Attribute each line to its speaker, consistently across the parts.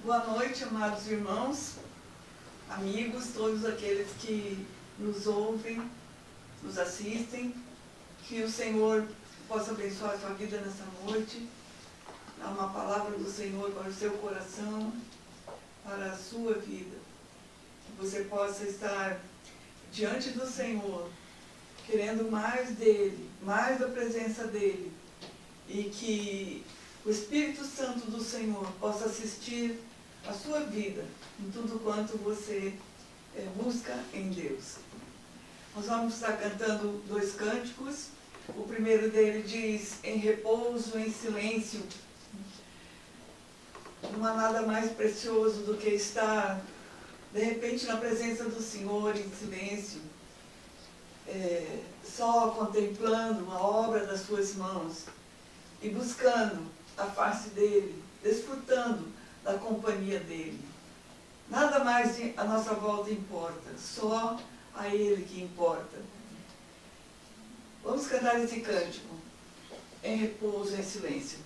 Speaker 1: Boa noite, amados irmãos, amigos, todos aqueles que nos ouvem, nos assistem. Que o Senhor possa abençoar a sua vida nessa noite, dar uma palavra do Senhor para o seu coração, para a sua vida. Que você possa estar diante do Senhor, querendo mais dEle, mais da presença dEle, e que o Espírito Santo do Senhor possa assistir a sua vida em tudo quanto você busca em Deus. Nós vamos estar cantando 2 cânticos. O primeiro dele diz: em repouso, em silêncio. Não há nada mais precioso do que estar, de repente, na presença do Senhor em silêncio, só contemplando a obra das suas mãos e buscando a face dele, desfrutando da companhia dele. Nada mais à nossa volta importa, só a ele que importa. Vamos cantar esse cântico, em repouso, em silêncio.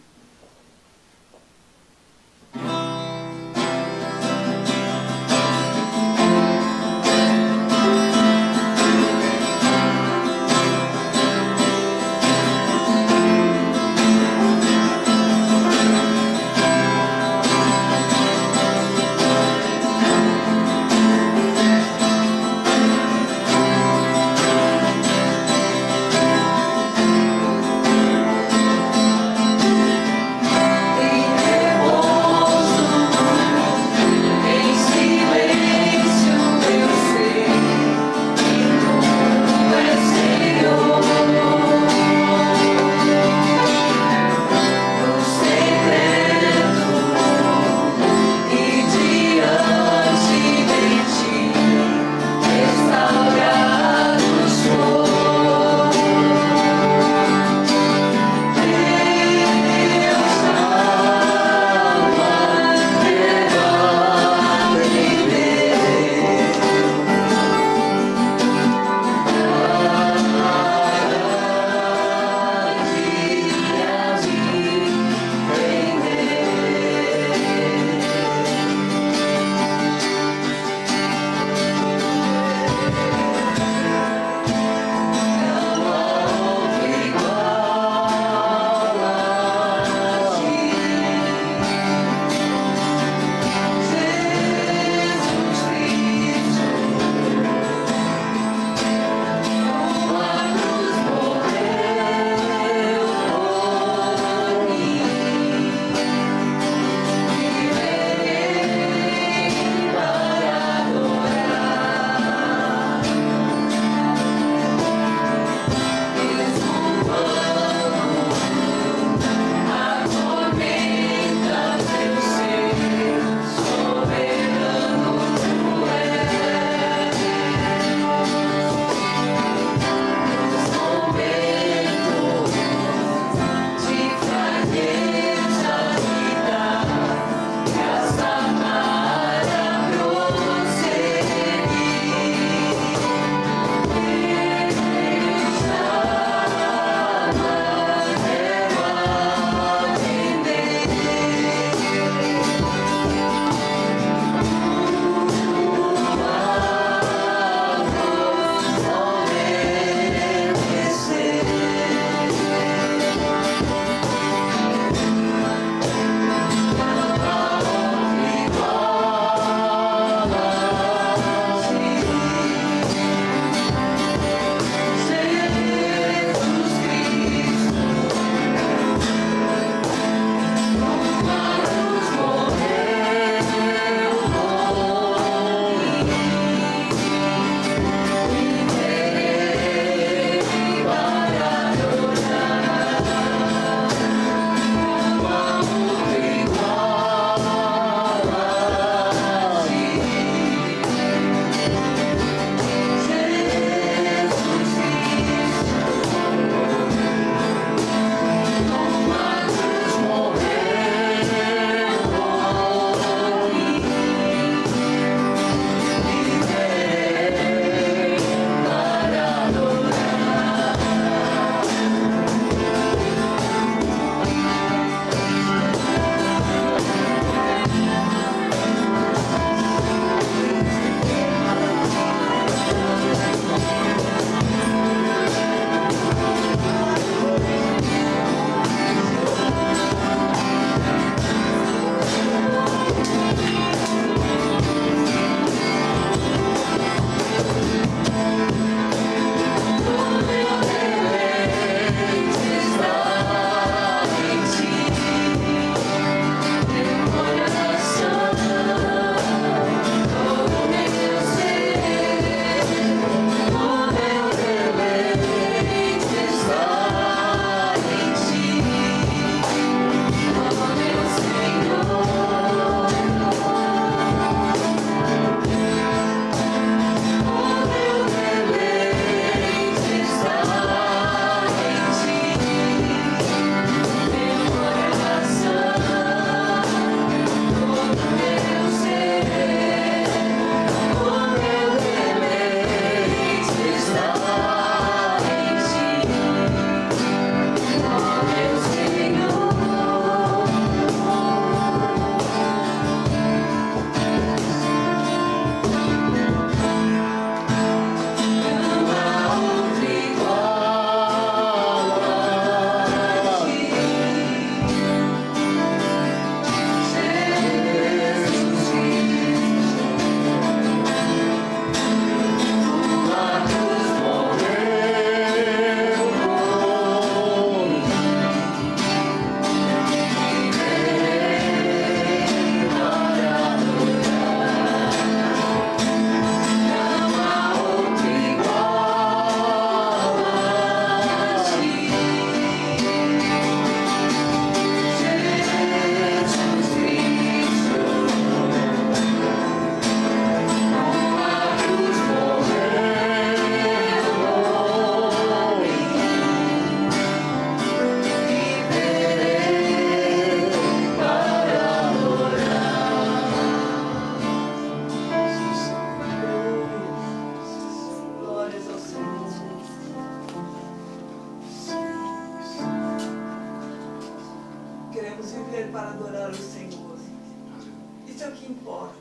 Speaker 1: Isso é o que importa.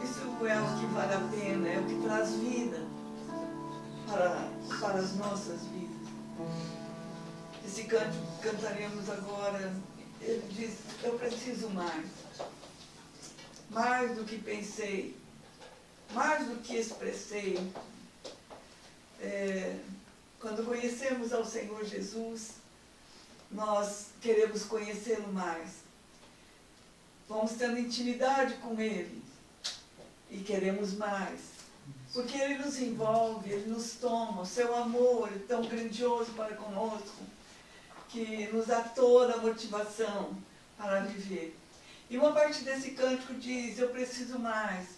Speaker 1: Isso é o que vale a pena, é o que traz vida para as nossas vidas. Esse canto que cantaremos agora, ele diz, eu preciso mais. Mais do que pensei, mais do que expressei. Quando conhecemos ao Senhor Jesus, nós queremos conhecê-lo mais. Vamos tendo intimidade com Ele e queremos mais. Porque Ele nos envolve, Ele nos toma, o seu amor é tão grandioso para conosco, que nos dá toda a motivação para viver. E uma parte desse cântico diz, eu preciso mais,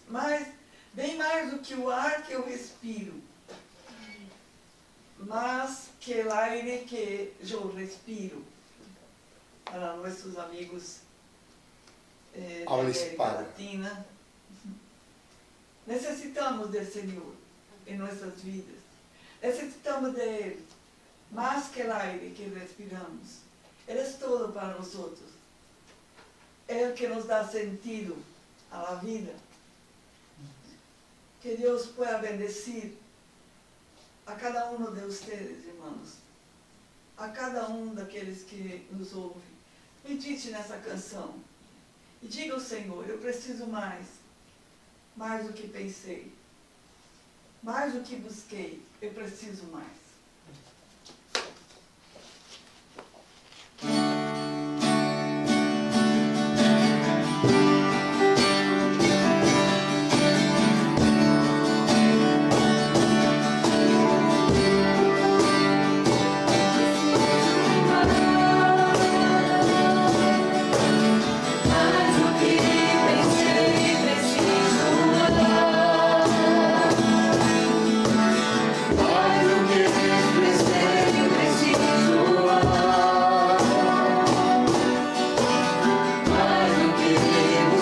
Speaker 1: bem mais do que o ar que eu respiro, mas que el aire que eu respiro. Para nossos amigos da América Latina, necesitamos do Senhor em nossas vidas. Necesitamos de Ele, mais que el aire que respiramos. Ele é todo para nós. É o que nos dá sentido à vida. Que Deus pueda bendecir a cada um de vocês, irmãos. A cada um daqueles que nos ouvem. Medite nessa canção. E diga ao Senhor, eu preciso mais. Mais do que pensei. Mais do que busquei. Eu preciso mais.
Speaker 2: Mais do que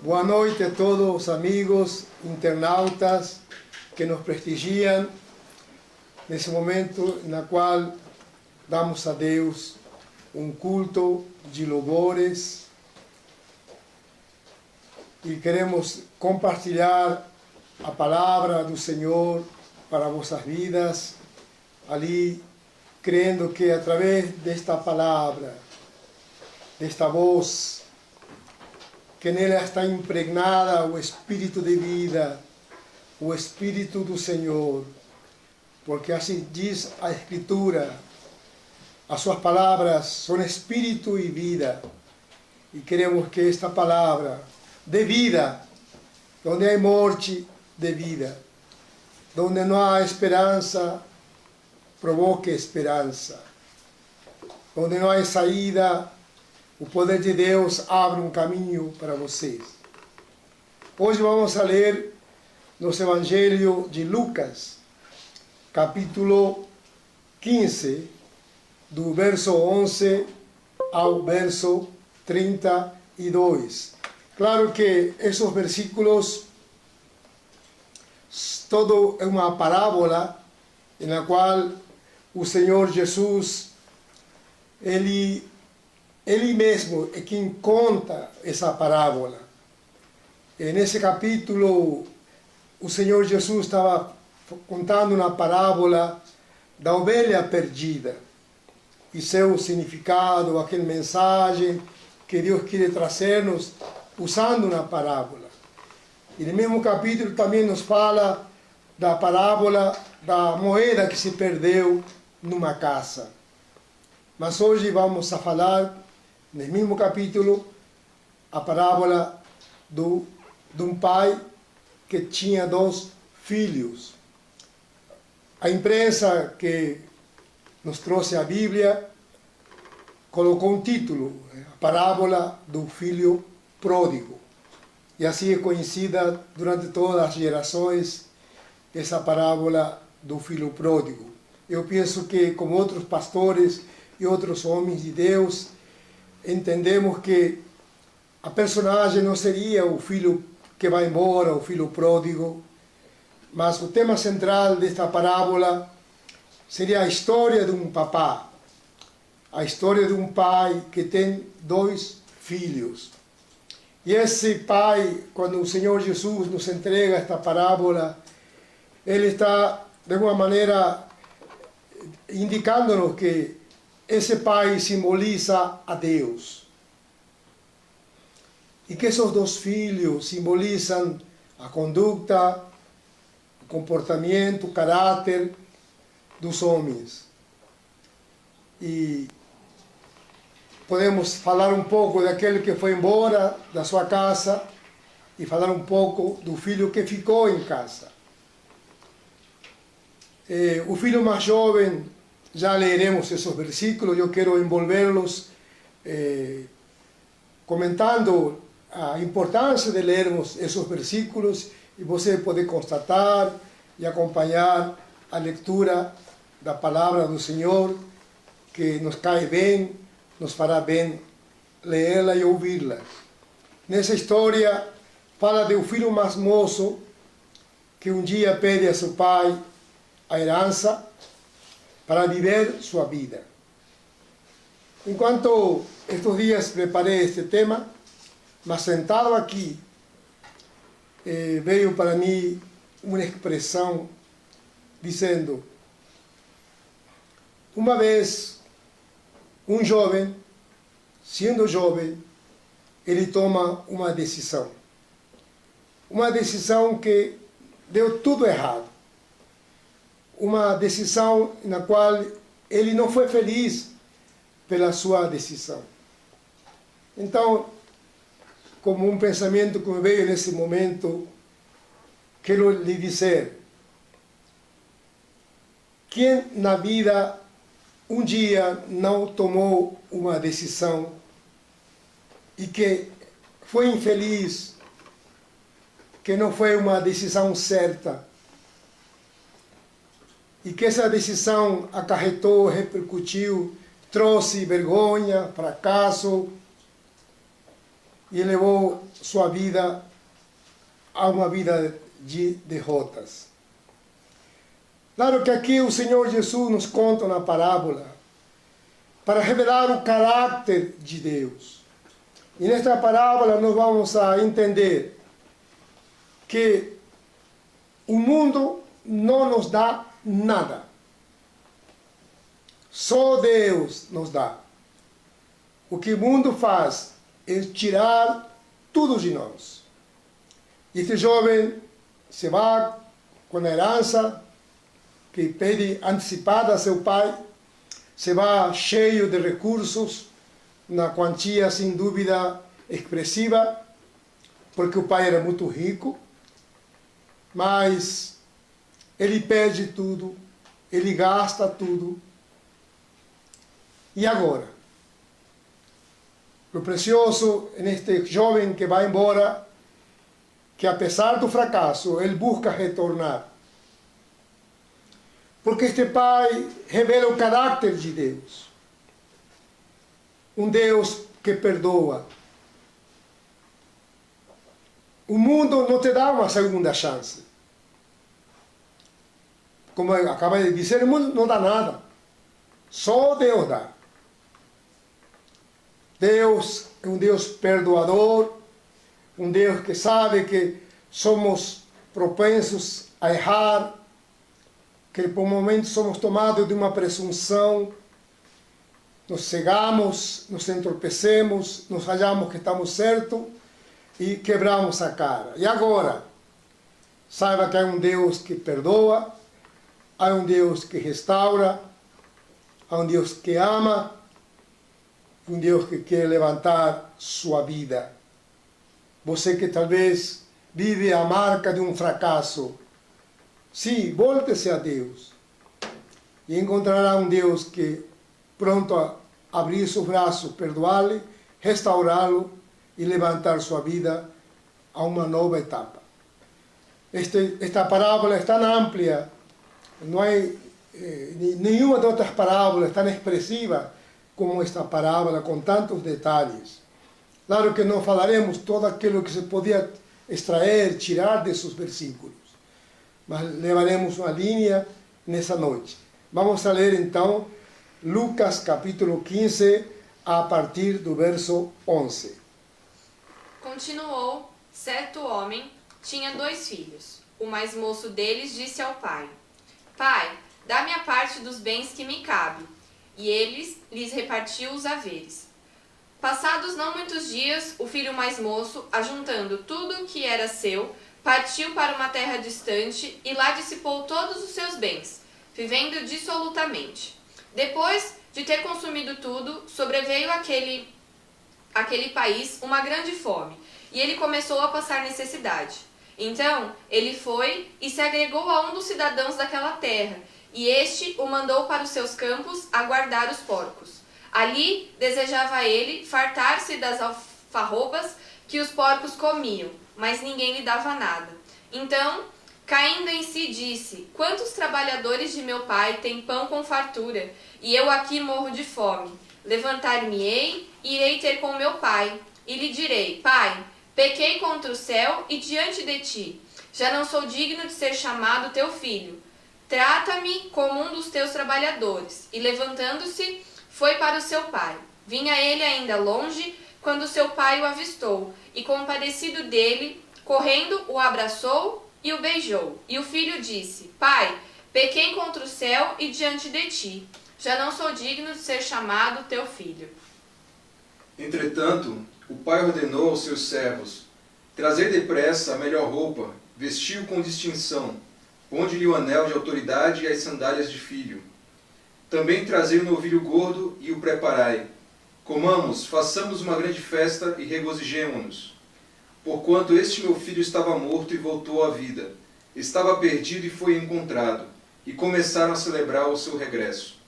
Speaker 2: Boa noite a todos os amigos, internautas que nos prestigiam nesse momento na qual damos a Deus um culto de louvores e queremos compartilhar a palavra do Senhor para vossas vidas, ali crendo que através desta palavra, desta voz, que nela está impregnada o Espírito de vida, o Espírito do Senhor, porque assim diz a Escritura, as suas palavras são Espírito e vida, e queremos que esta palavra dê vida, onde há morte, dê vida, onde não há esperança, provoque esperança, onde não há saída, o poder de Deus abre um caminho para vocês. Hoje vamos a ler no Evangelho de Lucas, capítulo 15, do verso 11 ao verso 32. Claro que esses versículos, todo é uma parábola na qual o Senhor Jesus, Ele mesmo é quem conta essa parábola. E nesse capítulo, o Senhor Jesus estava contando uma parábola da ovelha perdida e seu significado, aquela mensagem que Deus quer trazer-nos usando uma parábola. E no mesmo capítulo também nos fala da parábola da moeda que se perdeu numa casa. Mas hoje vamos a falar, no mesmo capítulo, a parábola de um pai que tinha 2 filhos. A imprensa que nos trouxe a Bíblia colocou um título, a parábola do filho pródigo. E assim é conhecida durante todas as gerações, essa parábola do filho pródigo. Eu penso que, como outros pastores e outros homens de Deus, entendemos que a personagem não seria o filho que vai embora, o filho pródigo, mas o tema central desta parábola seria a história de um papá, a história de um pai que tem 2 filhos. E esse pai, quando o Senhor Jesus nos entrega esta parábola, ele está, de alguma maneira, indicando-nos que esse pai simboliza a Deus. E que esses 2 filhos simbolizam a conduta, o comportamento, o caráter dos homens. E podemos falar um pouco daquele que foi embora da sua casa e falar um pouco do filho que ficou em casa. O filho mais jovem, já leremos esses versículos, eu quero envolvê-los comentando a importância de lermos esses versículos e você poder constatar e acompanhar a leitura da palavra do Senhor, que nos cai bem, nos fará bem lê-la e ouvi-la. Nessa história, fala de um filho mais moço que um dia pede a seu pai a herança para viver sua vida. Enquanto estes dias preparei este tema, mas sentado aqui, veio para mim uma expressão dizendo: uma vez, um jovem, sendo jovem, ele toma uma decisão que deu tudo errado, uma decisão na qual ele não foi feliz pela sua decisão. Então, como um pensamento que me veio nesse momento, quero lhe dizer: quem na vida um dia não tomou uma decisão e que foi infeliz, que não foi uma decisão certa, e que essa decisão acarretou, repercutiu, trouxe vergonha, fracasso, e levou sua vida a uma vida de derrotas. Claro que aqui o Senhor Jesus nos conta uma parábola para revelar o caráter de Deus. E nesta parábola nós vamos a entender que o mundo não nos dá nada. Só Deus nos dá. O que o mundo faz é tirar tudo de nós. Este jovem se vai com a herança que pede antecipada a seu pai, se vai cheio de recursos, uma quantia sem dúvida expressiva, porque o pai era muito rico, mas ele perde tudo, ele gasta tudo. E agora? O precioso neste jovem que vai embora, que apesar do fracasso, ele busca retornar. Porque este pai revela o caráter de Deus. Um Deus que perdoa. O mundo não te dá uma segunda chance. Como eu acabei de dizer, o mundo não dá nada. Só Deus dá. Deus é um Deus perdoador, um Deus que sabe que somos propensos a errar, que por momentos somos tomados de uma presunção, nos cegamos, nos entorpecemos, nos achamos que estamos certos e quebramos a cara. E agora, saiba que há um Deus que perdoa, há um Deus que restaura, há um Deus que ama, um Deus que quer levantar sua vida. Você que talvez vive a marca de um fracasso, sim, volte-se a Deus e encontrará um Deus que pronto a abrir seus braços, perdoá-lo, restaurá-lo e levantar sua vida a uma nova etapa. Esta parábola é tão ampla, não há nenhuma de outras parábolas tão expressiva como esta parábola, com tantos detalhes. Claro que não falaremos todo aquilo que se podia extrair, tirar desses versículos, mas levaremos uma linha nessa noite. Vamos a ler então Lucas capítulo 15, a partir do verso 11.
Speaker 3: Continuou, certo homem tinha 2 filhos. O mais moço deles disse ao pai: Pai, dá-me a parte dos bens que me cabe. E lhes repartiu os haveres. Passados não muitos dias, o filho mais moço, ajuntando tudo o que era seu, partiu para uma terra distante e lá dissipou todos os seus bens, vivendo dissolutamente. Depois de ter consumido tudo, sobreveio àquele país uma grande fome, e ele começou a passar necessidade. Então ele foi e se agregou a um dos cidadãos daquela terra, e este o mandou para os seus campos a guardar os porcos. Ali desejava ele fartar-se das alfarrobas que os porcos comiam, mas ninguém lhe dava nada. Então, caindo em si, disse: Quantos trabalhadores de meu pai têm pão com fartura, e eu aqui morro de fome? Levantar-me-ei e irei ter com meu pai, e lhe direi: Pai, pequei contra o céu e diante de ti. Já não sou digno de ser chamado teu filho. Trata-me como um dos teus trabalhadores. E levantando-se, foi para o seu pai. Vinha ele ainda longe, quando seu pai o avistou, e compadecido dele, correndo, o abraçou e o beijou. E o filho disse: Pai, pequei contra o céu e diante de ti. Já não sou digno de ser chamado teu filho.
Speaker 4: Entretanto, o pai ordenou aos seus servos: Trazei depressa a melhor roupa, vestiu com distinção, ponde-lhe o anel de autoridade e as sandálias de filho. Também trazei o novilho gordo e o preparai. Comamos, façamos uma grande festa e regozijemo-nos. Porquanto este meu filho estava morto e voltou à vida, estava perdido e foi encontrado, e começaram a celebrar o seu regresso.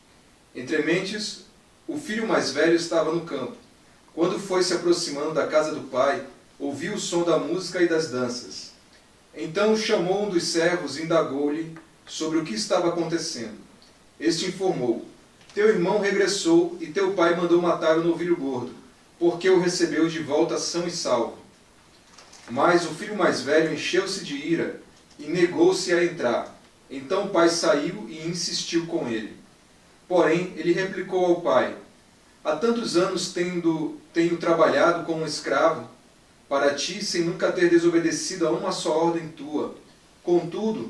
Speaker 4: Entre mentes, o filho mais velho estava no campo. Quando foi se aproximando da casa do pai, ouviu o som da música e das danças. Então chamou um dos servos e indagou-lhe sobre o que estava acontecendo. Este informou: Teu irmão regressou e teu pai mandou matar o novilho gordo, porque o recebeu de volta são e salvo. Mas o filho mais velho encheu-se de ira e negou-se a entrar. Então o pai saiu e insistiu com ele. Porém, ele replicou ao pai: há tantos anos tenho trabalhado como escravo para ti, sem nunca ter desobedecido a uma só ordem tua. Contudo,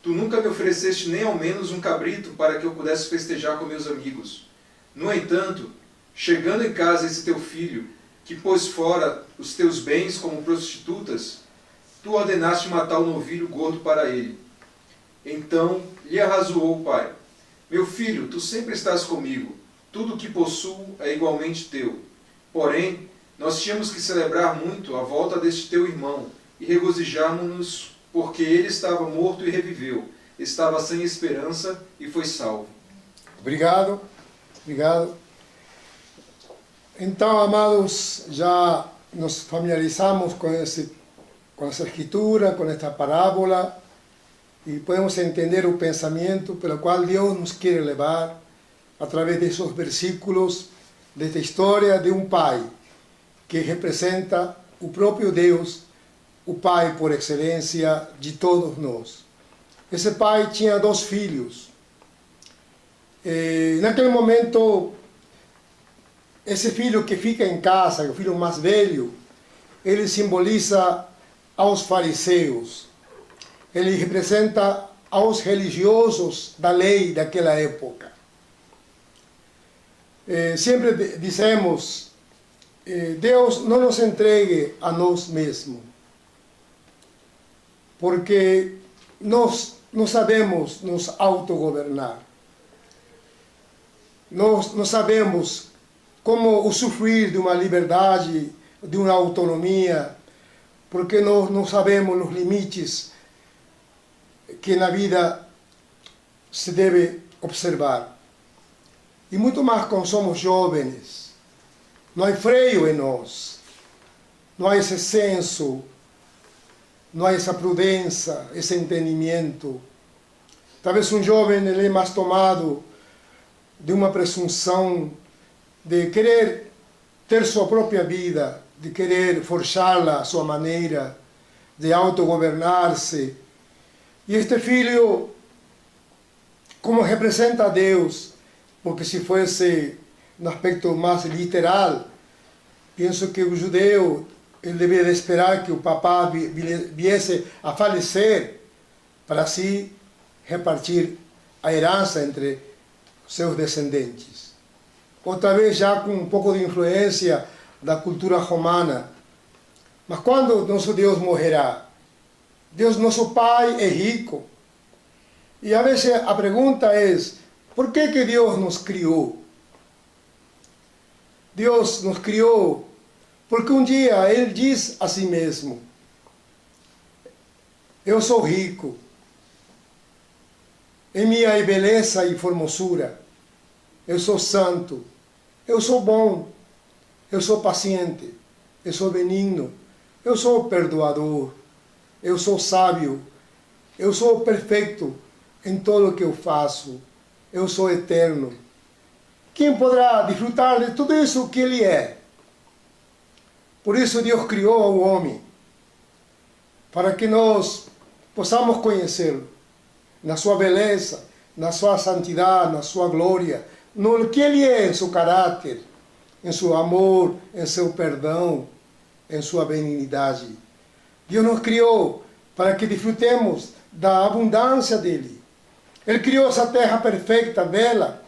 Speaker 4: tu nunca me ofereceste nem ao menos um cabrito para que eu pudesse festejar com meus amigos. No entanto, chegando em casa esse teu filho, que pôs fora os teus bens como prostitutas, tu ordenaste matar o novilho gordo para ele. Então lhe arrazoou o pai: meu filho, tu sempre estás comigo, tudo o que possuo é igualmente teu. Porém, nós tínhamos que celebrar muito a volta deste teu irmão e regozijarmos-nos, porque ele estava morto e reviveu, estava sem esperança e foi salvo.
Speaker 2: Obrigado, obrigado. Então, amados, já nos familiarizamos com essa escritura, com esta parábola, e podemos entender o pensamento pelo qual Deus nos quer levar a través desses versículos, desta história de um pai que representa o próprio Deus, o pai por excelência de todos nós. Esse pai tinha 2 filhos. Naquele momento, esse filho que fica em casa, o filho mais velho, ele simboliza aos fariseus. Ele representa aos religiosos da lei daquela época. Sempre dizemos, Deus não nos entregue a nós mesmos, porque nós não sabemos nos autogovernar. Nós não sabemos como usufruir de uma liberdade, de uma autonomia, porque nós não sabemos os limites que na vida se deve observar. E muito mais quando somos jovens. Não há freio em nós. Não há esse senso, não há essa prudência, esse entendimento. Talvez um jovem ele é mais tomado de uma presunção de querer ter sua própria vida, de querer forjá-la à sua maneira, de autogovernar-se. E este filho, como representa a Deus, porque se fosse no aspecto mais literal, penso que o judeu ele deveria esperar que o papá viesse a falecer para assim repartir a herança entre seus descendentes. Outra vez já com um pouco de influência da cultura romana. Mas quando nosso Deus morrerá? Deus, nosso Pai, é rico. E a vezes a pergunta é, por que Deus nos criou? Deus nos criou porque um dia Ele diz a si mesmo: eu sou rico, em minha beleza e formosura, eu sou santo, eu sou bom, eu sou paciente, eu sou benigno, eu sou perdoador, eu sou sábio, eu sou perfeito em tudo o que eu faço, eu sou eterno. Quem poderá desfrutar de tudo isso que Ele é? Por isso Deus criou o homem, para que nós possamos conhecê-lo, na sua beleza, na sua santidade, na sua glória, no que Ele é em seu caráter, em seu amor, em seu perdão, em sua benignidade. Deus nos criou para que desfrutemos da abundância dEle. Ele criou essa terra perfeita, bela,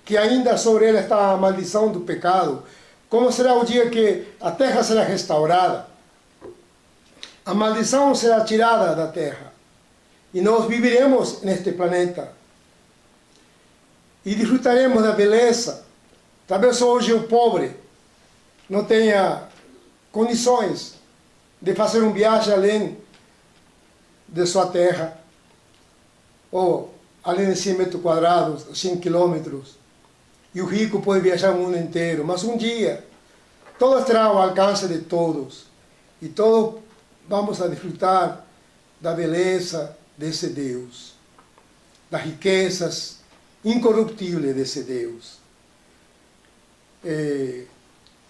Speaker 2: que ainda sobre ela está a maldição do pecado. Como será o dia que a terra será restaurada? A maldição será tirada da terra. E nós viveremos neste planeta. E desfrutaremos da beleza. Talvez hoje o pobre não tenha condições de fazer uma viagem além de sua terra, ou além de 100 metros quadrados, 100 quilômetros. E o rico pode viajar o mundo inteiro, mas um dia, todo estará ao alcance de todos. E todos vamos a desfrutar da beleza desse Deus, das riquezas incorruptíveis desse Deus.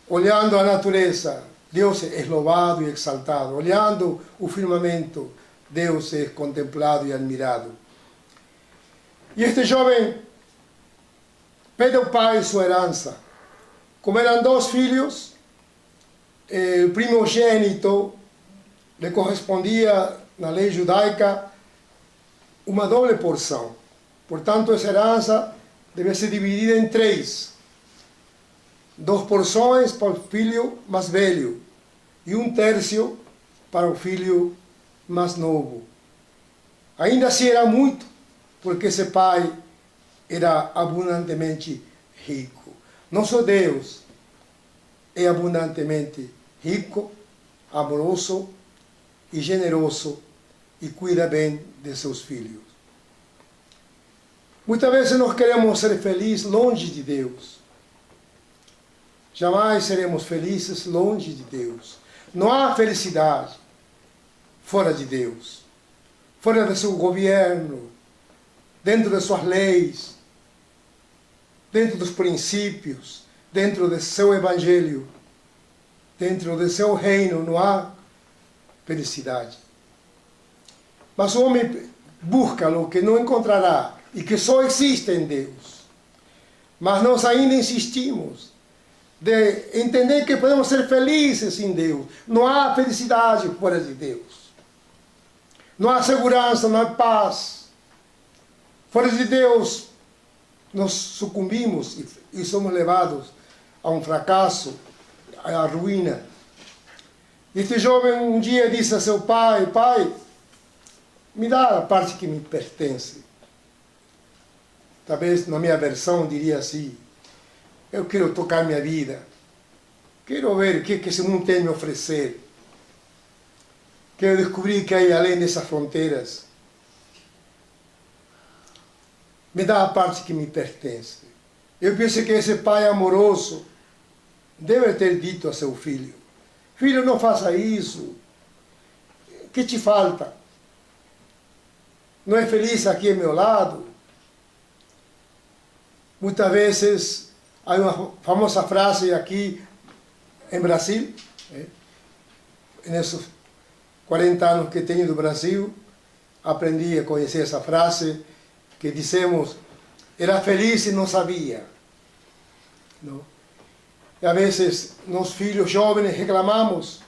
Speaker 2: olhando a natureza, Deus é louvado e exaltado. Olhando o firmamento, Deus é contemplado e admirado. E este jovem pede ao pai sua herança. Como eram 2 filhos, o primogênito lhe correspondia, na lei judaica, uma doble porção. Portanto, essa herança deve ser dividida em 3. 2 porções para o filho mais velho e 1/3 para o filho mais novo. Ainda assim era muito, porque esse pai era abundantemente rico. Nosso Deus é abundantemente rico, amoroso e generoso e cuida bem de seus filhos. Muitas vezes nós queremos ser felizes longe de Deus. Jamais seremos felizes longe de Deus. Não há felicidade fora de Deus, fora de seu governo, dentro de suas leis, dentro dos princípios, dentro de seu evangelho, dentro de seu reino, não há felicidade. Mas o homem busca o que não encontrará e que só existe em Deus. Mas nós ainda insistimos de entender que podemos ser felizes em Deus. Não há felicidade fora de Deus. Não há segurança, não há paz. Fora de Deus, nós sucumbimos e somos levados a um fracasso, à ruína. Este jovem um dia disse a seu pai: pai, me dá a parte que me pertence. Talvez na minha versão diria assim: eu quero tocar minha vida. Quero ver o que esse mundo tem a me oferecer. Quero descobrir que há além dessas fronteiras. Me dá a parte que me pertence. Eu penso que esse pai amoroso deve ter dito a seu filho: filho, não faça isso. O que te falta? Não é feliz aqui ao meu lado? Muitas vezes, há uma famosa frase aqui em Brasil, nesses 40 anos que tenho do Brasil, aprendi a conhecer essa frase, que dizemos: era feliz e não sabia. Não? E às vezes, nós filhos jovens reclamamos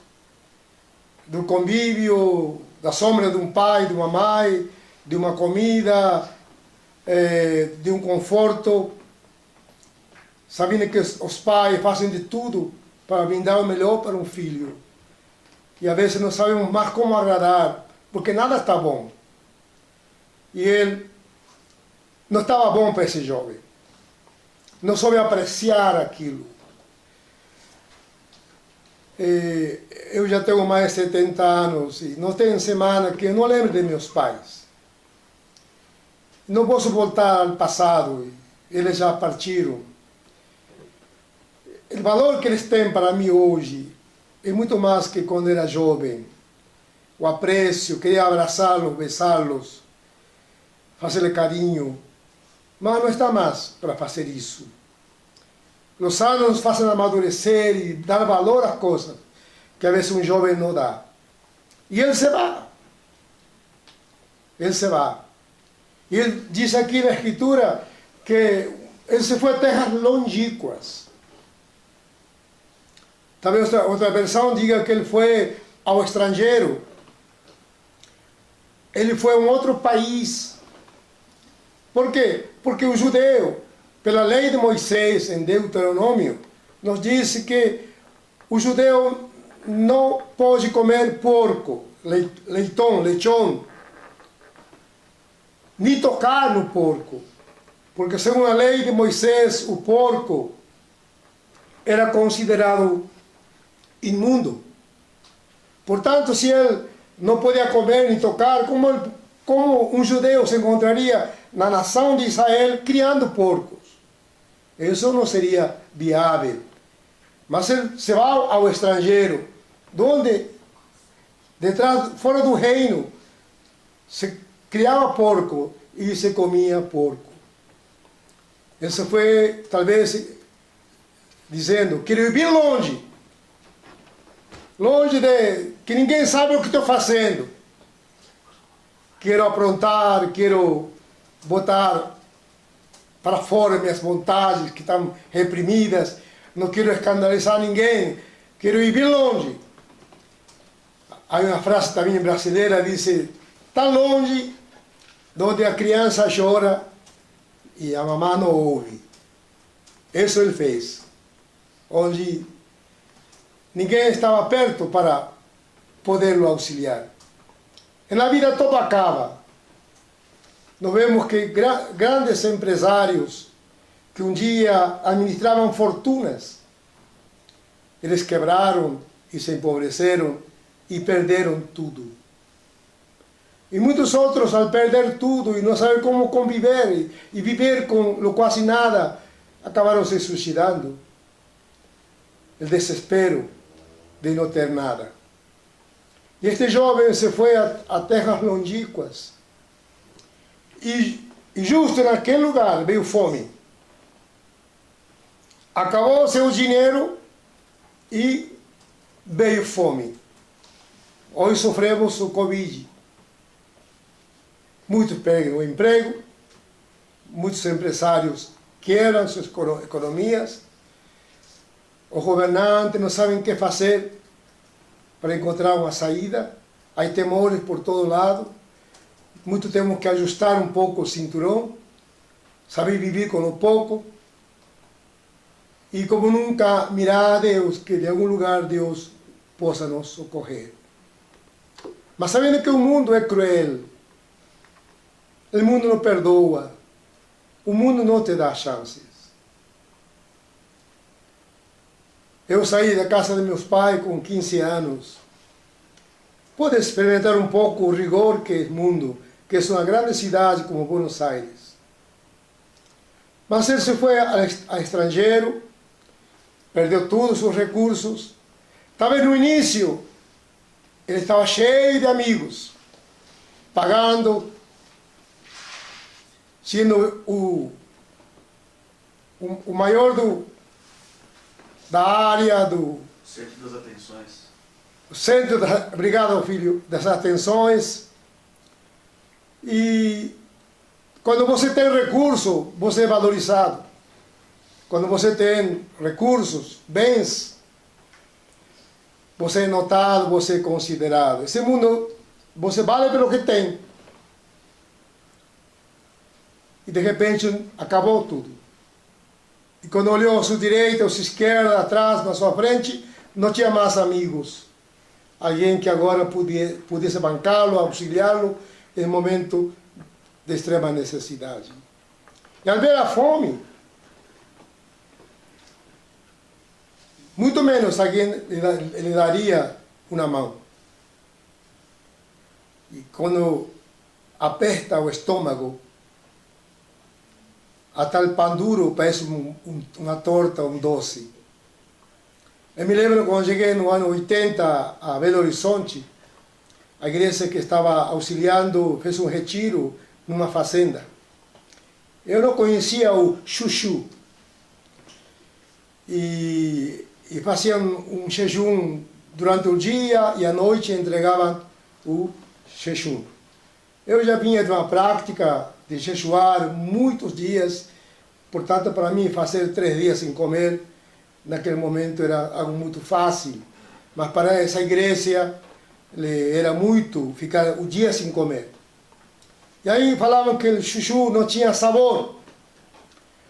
Speaker 2: do convívio, da sombra de um pai, de uma mãe, de uma comida, de um conforto, sabendo que os pais fazem de tudo para brindar o melhor para um filho. E às vezes não sabemos mais como agradar, porque nada está bom. E ele não estava bom para esse jovem. Não soube apreciar aquilo. Eu já tenho mais de 70 anos e não tem semana que eu não lembro de meus pais. Não posso voltar ao passado, eles já partiram. O valor que eles têm para mim hoje é muito mais que quando era jovem. O apreço, queria abraçá-los, besá-los, fazer carinho. Mas não está mais para fazer isso. Os anos nos fazem amadurecer e dar valor às coisas que às vezes um jovem não dá. E ele se vai. Ele se vai. E ele diz aqui na Escritura que ele se foi a terras longínquas. Talvez outra versão diga que ele foi ao estrangeiro. Ele foi a um outro país. Por quê? Porque o judeu, pela lei de Moisés, em Deuteronômio, nos diz que o judeu não pode comer porco, lechon, nem tocar no porco. Porque, segundo a lei de Moisés, o porco era considerado imundo. Portanto, se ele não podia comer nem tocar, como um judeu se encontraria na nação de Israel criando porcos? Isso não seria viável. Mas ele se vai ao estrangeiro, onde, fora do reino, se criava porco e se comia porco. Esse foi, talvez, dizendo, quero ir bem longe. Longe de que ninguém sabe o que estou fazendo. Quero aprontar, quero botar para fora minhas vontades que estão reprimidas. Não quero escandalizar ninguém. Quero ir bem longe. Há uma frase também brasileira, diz, tão longe, onde a criança chora e a mamãe não ouve. Isso ele fez. Onde ninguém estava perto para poder-lo auxiliar. Na vida tudo acaba. Nós vemos que grandes empresários que um dia administravam fortunas, eles quebraram e se empobreceram e perderam tudo. E muitos outros, ao perder tudo e não saber como conviver e viver com quase nada, acabaram se suicidando. O desespero de não ter nada. E este jovem se foi a terras longínquas. E justo naquele lugar veio fome. Acabou seu dinheiro e veio fome. Hoje sofremos o Covid. Muitos perdem o emprego, muitos empresários quebram suas economias, os governantes não sabem o que fazer para encontrar uma saída, há temores por todo lado, muito temos que ajustar um pouco o cinturão, saber viver com o pouco, e como nunca mirar a Deus, que de algum lugar Deus possa nos socorrer. Mas sabendo que o mundo é cruel, o mundo não perdoa, o mundo não te dá chances. Eu saí da casa de meus pais com 15 anos. Pude experimentar um pouco o rigor que é o mundo, que é uma grande cidade como Buenos Aires. Mas ele se foi a estrangeiro, perdeu todos os recursos. Talvez no início, ele estava cheio de amigos, pagando, sendo o maior da área do
Speaker 5: centro das atenções.
Speaker 2: Obrigado, filho, das atenções. E quando você tem recurso, você é valorizado. Quando você tem recursos, bens, você é notado, você é considerado. Esse mundo, você vale pelo que tem. E de repente acabou tudo. E quando olhou à sua direita, à sua esquerda, atrás, na sua frente, não tinha mais amigos. Alguém que agora pudesse bancá-lo, auxiliá-lo em momento de extrema necessidade. E ao ver a fome, muito menos alguém lhe daria uma mão. E quando aperta o estômago, a tal pão duro parece uma torta, um doce. Eu me lembro quando cheguei no ano 80 a Belo Horizonte, a igreja que estava auxiliando fez um retiro numa fazenda. Eu não conhecia o chuchu. E faziam um jejum durante o dia e à noite entregavam o jejum. Eu já vinha de uma prática de jejuar muitos dias, portanto, para mim, fazer 3 dias sem comer, naquele momento era algo muito fácil, mas para essa igreja era muito ficar o dia sem comer. E aí falavam que o chuchu não tinha sabor,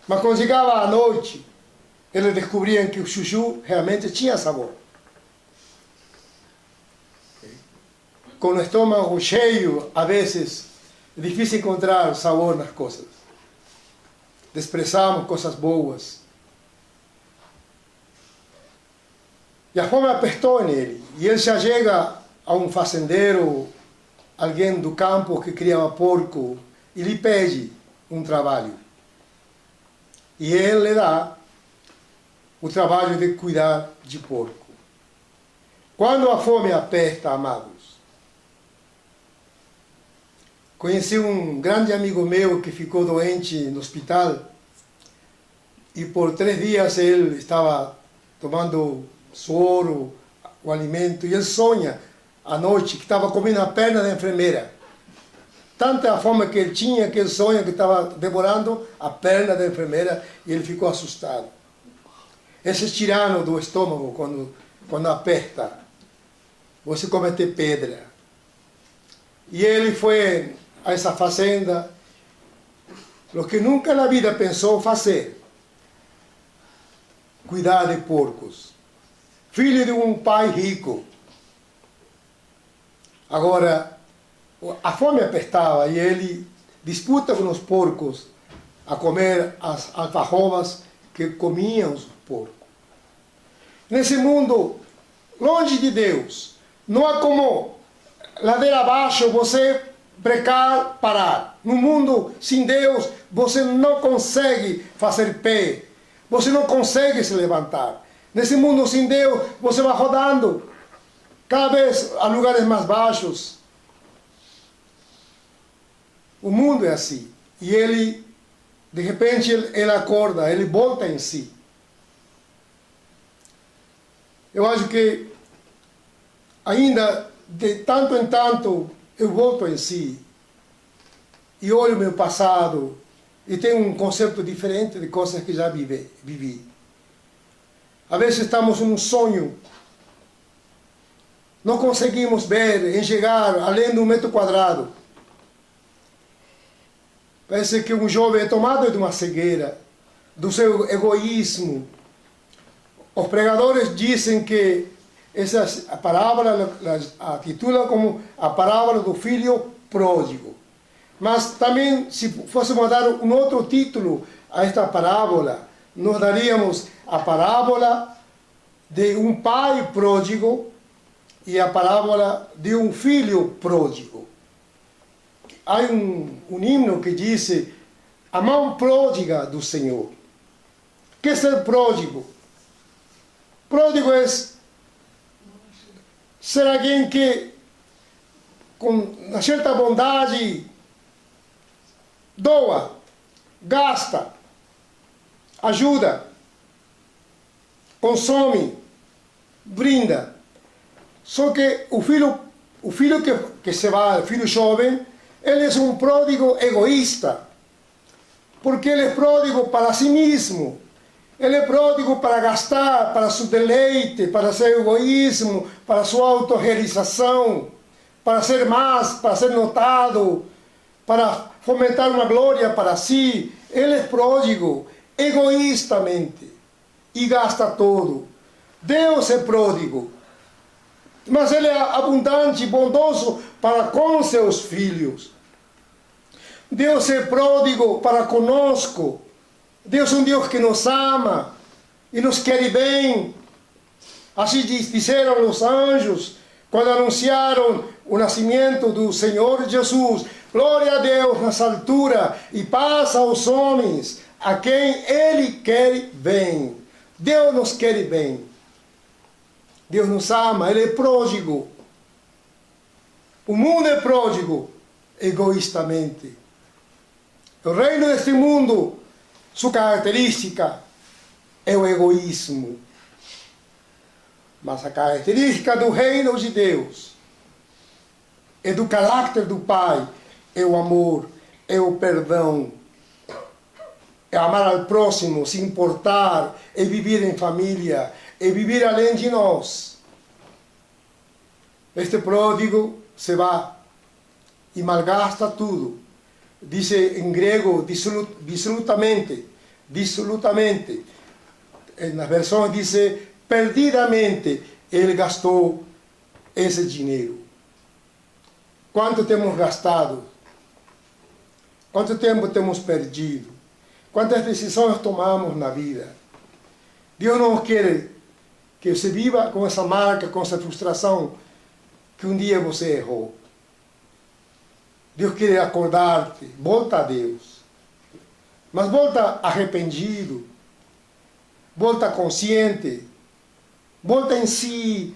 Speaker 2: mas quando chegava à noite, eles descobriam que o chuchu realmente tinha sabor. Com o estômago cheio, a vezes, é difícil encontrar sabor nas coisas. Desprezamos coisas boas. E a fome apertou nele. E ele já chega a um fazendeiro, alguém do campo que criava porco, e lhe pede um trabalho. E ele lhe dá o trabalho de cuidar de porco. Quando a fome aperta, amados, conheci um grande amigo meu que ficou doente no hospital e por 3 dias ele estava tomando soro, o alimento, e ele sonha à noite que estava comendo a perna da enfermeira. Tanta a fome que ele tinha, que ele sonha que estava devorando a perna da enfermeira, e ele ficou assustado. Esse tirano do estômago, quando aperta, você comete pedra. E ele foi a essa fazenda, o que nunca na vida pensou fazer: cuidar de porcos. Filho de um pai rico. Agora, a fome apertava e ele disputa com os porcos a comer as alfarrobas que comiam os porcos. Nesse mundo, longe de Deus, não há como ladeira abaixo você brecar, parar. No mundo sem Deus, você não consegue fazer pé. Você não consegue se levantar. Nesse mundo sem Deus, você vai rodando cada vez a lugares mais baixos. O mundo é assim. E ele, de repente, ele acorda, ele volta em si. Eu acho que ainda de tanto em tanto eu volto em si e olho meu passado e tenho um conceito diferente de coisas que já vivi. Às vezes estamos num sonho, não conseguimos ver, enxergar além de 1 metro quadrado. Parece que um jovem é tomado de uma cegueira, do seu egoísmo. Os pregadores dizem que essa parábola a titula como a parábola do filho pródigo. Mas também, se fôssemos dar um outro título a esta parábola, nós daríamos a parábola de um pai pródigo e a parábola de um filho pródigo. Há um hino que diz: a mão pródiga do Senhor. O que é ser pródigo? Pródigo é ser alguém que, com uma certa bondade, doa, gasta, ajuda, consome, brinda. Só que o filho que se vai, o filho jovem, ele é um pródigo egoísta, porque ele é pródigo para si mesmo. Ele é pródigo para gastar, para seu deleite, para seu egoísmo, para sua autorrealização, para ser mais, para ser notado, para fomentar uma glória para si. Ele é pródigo, egoístamente, e gasta todo. Deus é pródigo, mas ele é abundante e bondoso para com seus filhos. Deus é pródigo para conosco. Deus é um Deus que nos ama e nos quer bem. Assim disseram os anjos quando anunciaram o nascimento do Senhor Jesus. Glória a Deus nas alturas e paz aos homens a quem Ele quer bem. Deus nos quer bem. Deus nos ama, Ele é pródigo. O mundo é pródigo egoístamente. O reino deste mundo, sua característica é o egoísmo. Mas a característica do reino de Deus é do caráter do Pai, é o amor, é o perdão, é amar ao próximo, se importar, é viver em família, é viver além de nós. Este pródigo se vai e malgasta tudo. Diz em grego dissolutamente. Na versão diz perdidamente ele gastou esse dinheiro. Quanto temos gastado? Quanto tempo temos perdido? Quantas decisões tomamos na vida? Deus não quer que você viva com essa marca, com essa frustração que um dia você errou. Deus quer acordar-te, volta a Deus. Mas volta arrependido, volta consciente, volta em si.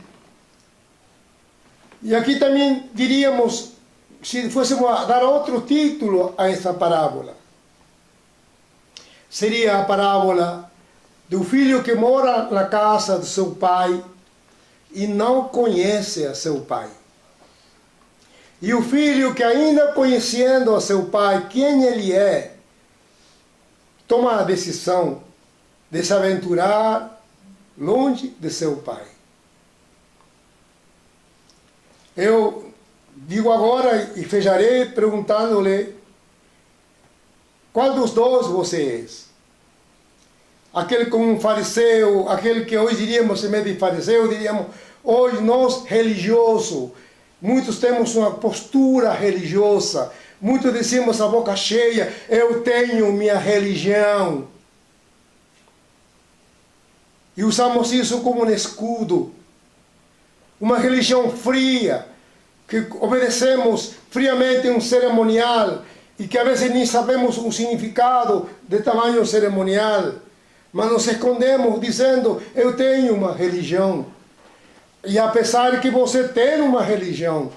Speaker 2: E aqui também diríamos, se fôssemos dar outro título a essa parábola, seria a parábola do filho que mora na casa do seu pai e não conhece a seu pai. E o filho que, ainda conhecendo a seu pai, quem ele é, toma a decisão de se aventurar longe de seu pai. Eu digo agora e fecharei perguntando-lhe qual dos dois você é. Aquele como um fariseu, aquele que hoje diríamos, em vez de fariseu, diríamos, hoje nós religiosos, muitos temos uma postura religiosa, muitos dizemos a boca cheia, eu tenho minha religião. E usamos isso como um escudo. Uma religião fria, que obedecemos friamente um cerimonial e que a vezes nem sabemos o significado de tamanho cerimonial, mas nos escondemos dizendo, eu tenho uma religião. E apesar que você tem uma religião,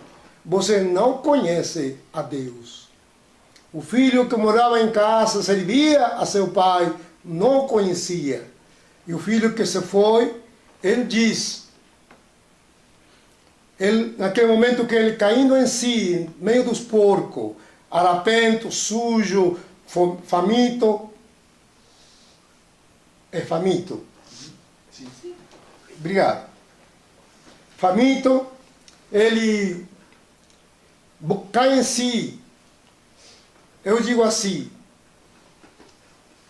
Speaker 2: você não conhece a Deus. O filho que morava em casa, servia a seu pai, não conhecia. E o filho que se foi, ele diz, naquele momento que ele caindo em si, no meio dos porcos, harapento, sujo, faminto, é faminto? Sim. Obrigado. Faminto, ele cai em si. Eu digo assim,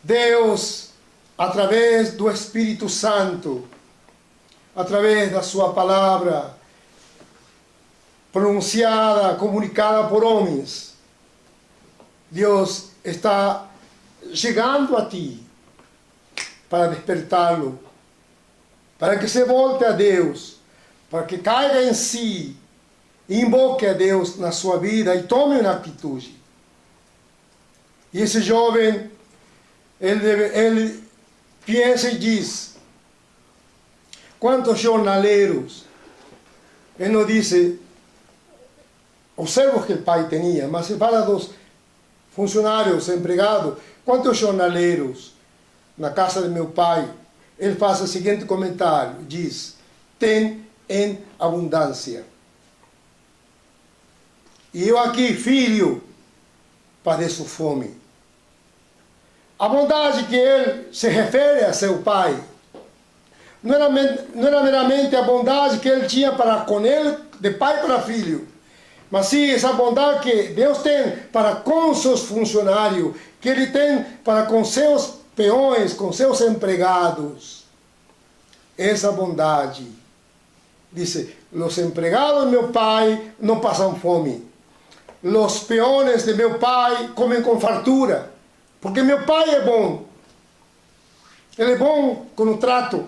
Speaker 2: Deus, através do Espírito Santo, através da sua palavra, pronunciada, comunicada por homens, Deus está chegando a ti para despertá-lo, para que se volte a Deus, para que caiga em si, e invoque a Deus na sua vida e tome uma atitude. E esse jovem, ele pensa e diz, quantos jornaleiros, ele não disse os servos que o pai tinha, mas se fala dos funcionários, empregados, quantos jornaleiros na casa de meu pai. Ele faz o seguinte comentário, diz, tem em abundância. E eu aqui, filho, padeço fome. A bondade que ele se refere a seu pai não era meramente a bondade que ele tinha para com ele, de pai para filho, mas sim essa bondade que Deus tem para com seus funcionários, que ele tem para com seus peões, com seus empregados. Essa bondade, dice, os empregados de meu pai não passam fome. Os peões de meu pai comem com fartura, porque meu pai é bom. Ele é bom com o trato.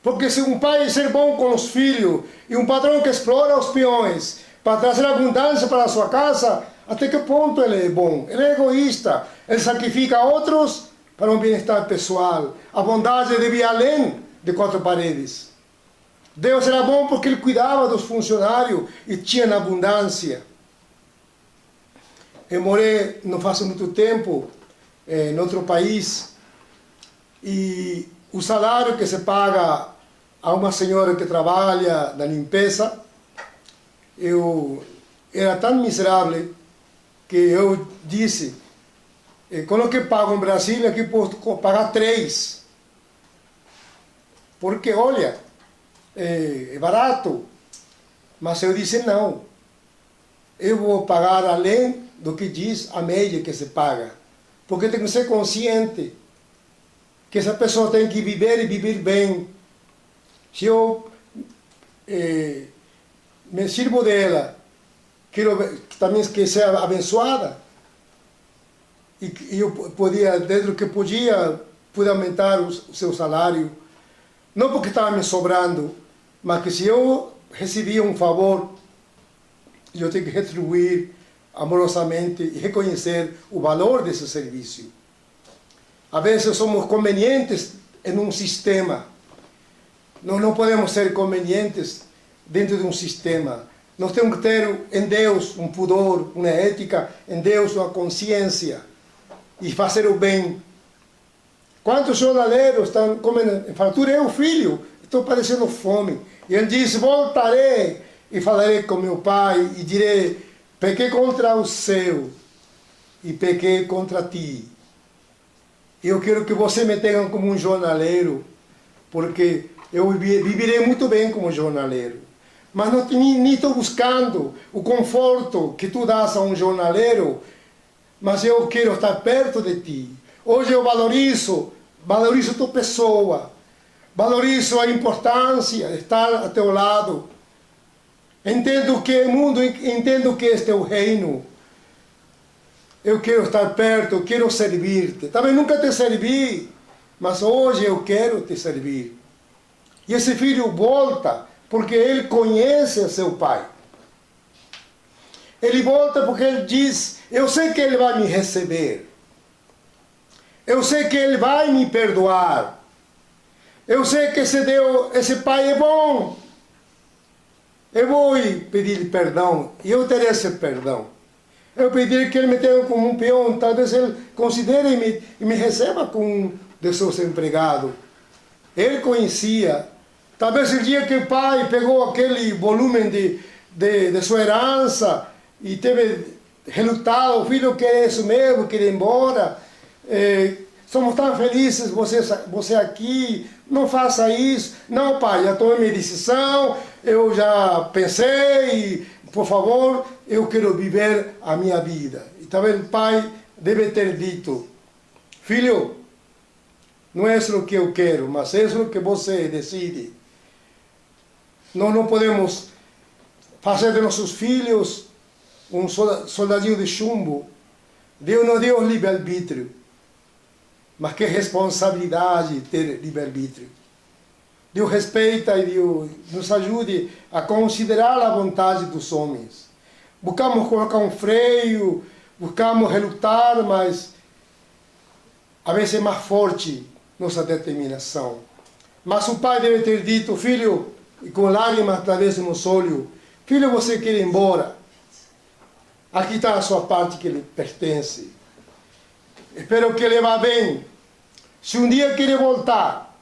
Speaker 2: Porque se um pai ser bom com os filhos e um patrão que explora os peões para trazer abundância para a sua casa, até que ponto ele é bom? Ele é egoísta, ele sacrifica outros para um bem-estar pessoal. A bondade devia além de quatro paredes. Deus era bom porque ele cuidava dos funcionários e tinha abundância. Eu morei não faz muito tempo em outro país e o salário que se paga a uma senhora que trabalha na limpeza, eu era tão miserável que eu disse, quando eu pago no Brasil, aqui posso pagar 3. Porque, olha, é barato. Mas eu disse, não. Eu vou pagar além do que diz a média que se paga. Porque tem que ser consciente que essa pessoa tem que viver e viver bem. Se eu me sirvo dela, quero também que seja abençoada, e eu podia, dentro do que podia, pude aumentar o seu salário, não porque estava me sobrando, mas que se eu recebia um favor, eu tenho que retribuir amorosamente e reconhecer o valor desse serviço. Às vezes somos convenientes em um sistema. Nós não podemos ser convenientes dentro de um sistema. Nós temos que ter em Deus um pudor, uma ética, em Deus uma consciência e fazer o bem Quantos jornaleiros estão comendo fartura? Eu, filho, estou padecendo fome. E ele diz, voltarei e falarei com meu pai e direi, pequei contra o céu e pequei contra ti. Eu quero que você me tenha como um jornaleiro, porque eu viverei muito bem como jornaleiro. Mas não nem estou buscando o conforto que tu dás a um jornaleiro, mas eu quero estar perto de ti. Hoje eu valorizo tua pessoa, valorizo a importância de estar a teu lado. Entendo que é mundo, entendo que este é o reino. Eu quero estar perto, eu quero servir-te. Também nunca te servi, mas hoje eu quero te servir. E esse filho volta porque ele conhece seu pai. Ele volta porque ele diz, eu sei que ele vai me receber. Eu sei que ele vai me perdoar. Eu sei que esse pai é bom. Eu vou pedir perdão e eu terei esse perdão. Eu pedirei que ele me tenha como um peão, talvez ele considere e me receba como um de seus empregados. Ele conhecia. Talvez o dia que o pai pegou aquele volume de sua herança e teve relutado, o filho quer isso mesmo, quer ir embora. Somos tão felizes, você aqui, não faça isso. Não, pai, já tomei minha decisão, eu já pensei, por favor, eu quero viver a minha vida. E talvez o pai deve ter dito, filho, não é isso que eu quero, mas é isso que você decide. Nós não podemos fazer de nossos filhos um soldadinho de chumbo. Deus não deu livre-arbítrio. Mas que responsabilidade ter livre-arbítrio. Deus respeita e Deus nos ajude a considerar a vontade dos homens. Buscamos colocar um freio, buscamos relutar, mas a vezes é mais forte nossa determinação. Mas o pai deve ter dito, filho, e com lágrimas através nos olhos, filho, você quer ir embora. Aqui está a sua parte que lhe pertence. Espero que ele vá bem. Se um dia querer voltar,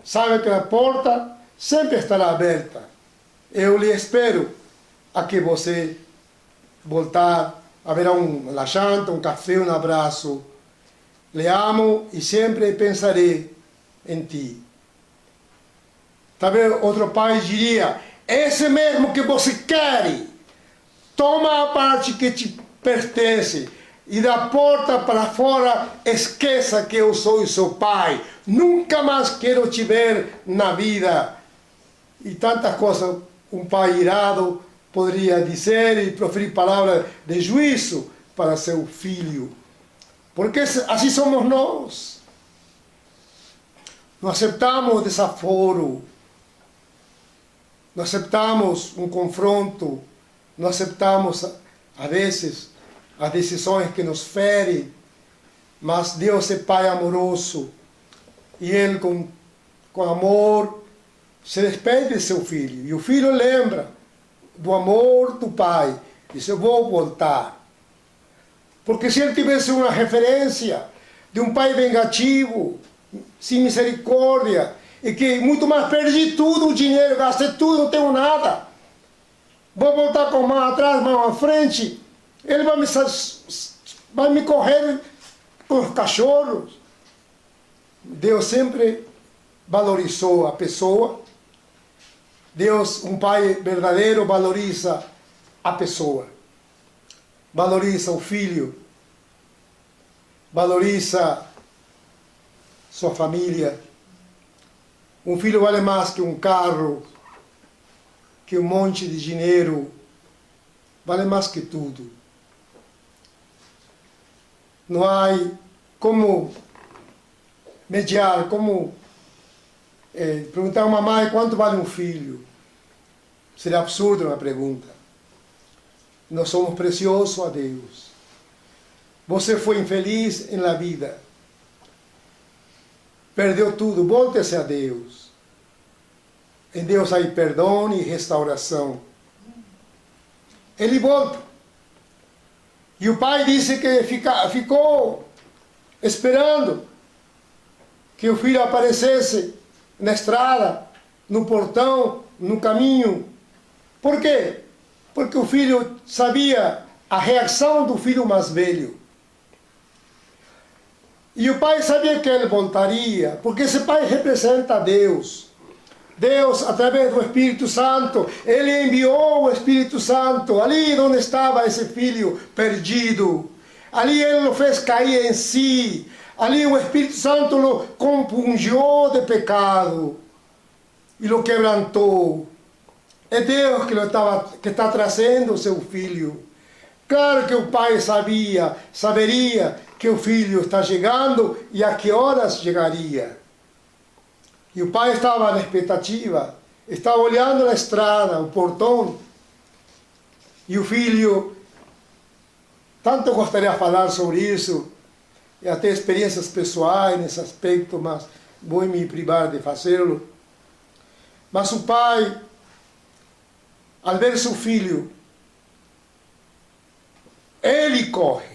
Speaker 2: sabe que a porta sempre estará aberta. Eu lhe espero a que você voltar. Haverá uma janta, um café, um abraço. Le amo e sempre pensarei em ti. Talvez outro pai diria, esse mesmo que você quer, toma a parte que te pertence e da porta para fora esqueça que eu sou seu pai. Nunca mais quero te ver na vida. E tantas coisas um pai irado poderia dizer e proferir palavras de juízo para seu filho. Porque assim somos nós. Não aceitamos desaforo. Não aceitamos um confronto. Não aceitamos, a vezes, as decisões que nos ferem. Mas Deus é Pai amoroso. E Ele, com amor, se despede de seu filho. E o filho lembra do amor do pai. Diz, eu vou voltar. Porque se ele tivesse uma referência de um pai vingativo, sem misericórdia, e que muito mais perdi tudo o dinheiro, gastei tudo, não tenho nada. Vou voltar com mão atrás, mão à frente. Ele vai me correr com os cachorros. Deus sempre valorizou a pessoa. Deus, um pai verdadeiro, valoriza a pessoa. Valoriza o filho. Valoriza sua família. Um filho vale mais que um carro, que um monte de dinheiro. Vale mais que tudo. Não há como mediar, como perguntar a uma mãe quanto vale um filho. Seria absurdo uma pergunta. Nós somos preciosos a Deus. Você foi infeliz na vida. Perdeu tudo, volte-se a Deus. Em Deus há perdão e restauração. Ele volta. E o pai disse que ficou esperando. que o filho aparecesse na estrada, no portão, no caminho. Por quê? Porque o filho sabia a reação do filho mais velho. E o pai sabia que ele voltaria, porque esse pai representa Deus. Deus, através do Espírito Santo, ele enviou o Espírito Santo ali onde estava esse filho perdido. Ali ele o fez cair em si. Ali o Espírito Santo o compungiu de pecado e o quebrantou. É Deus que está trazendo o seu filho. Claro que o pai saberia que o filho está chegando e a que horas chegaria. E o pai estava na expectativa, estava olhando na estrada, o portão, e o filho, tanto gostaria de falar sobre isso, e até experiências pessoais nesse aspecto, mas vou me privar de fazê-lo. Mas o pai, ao ver seu filho, ele corre.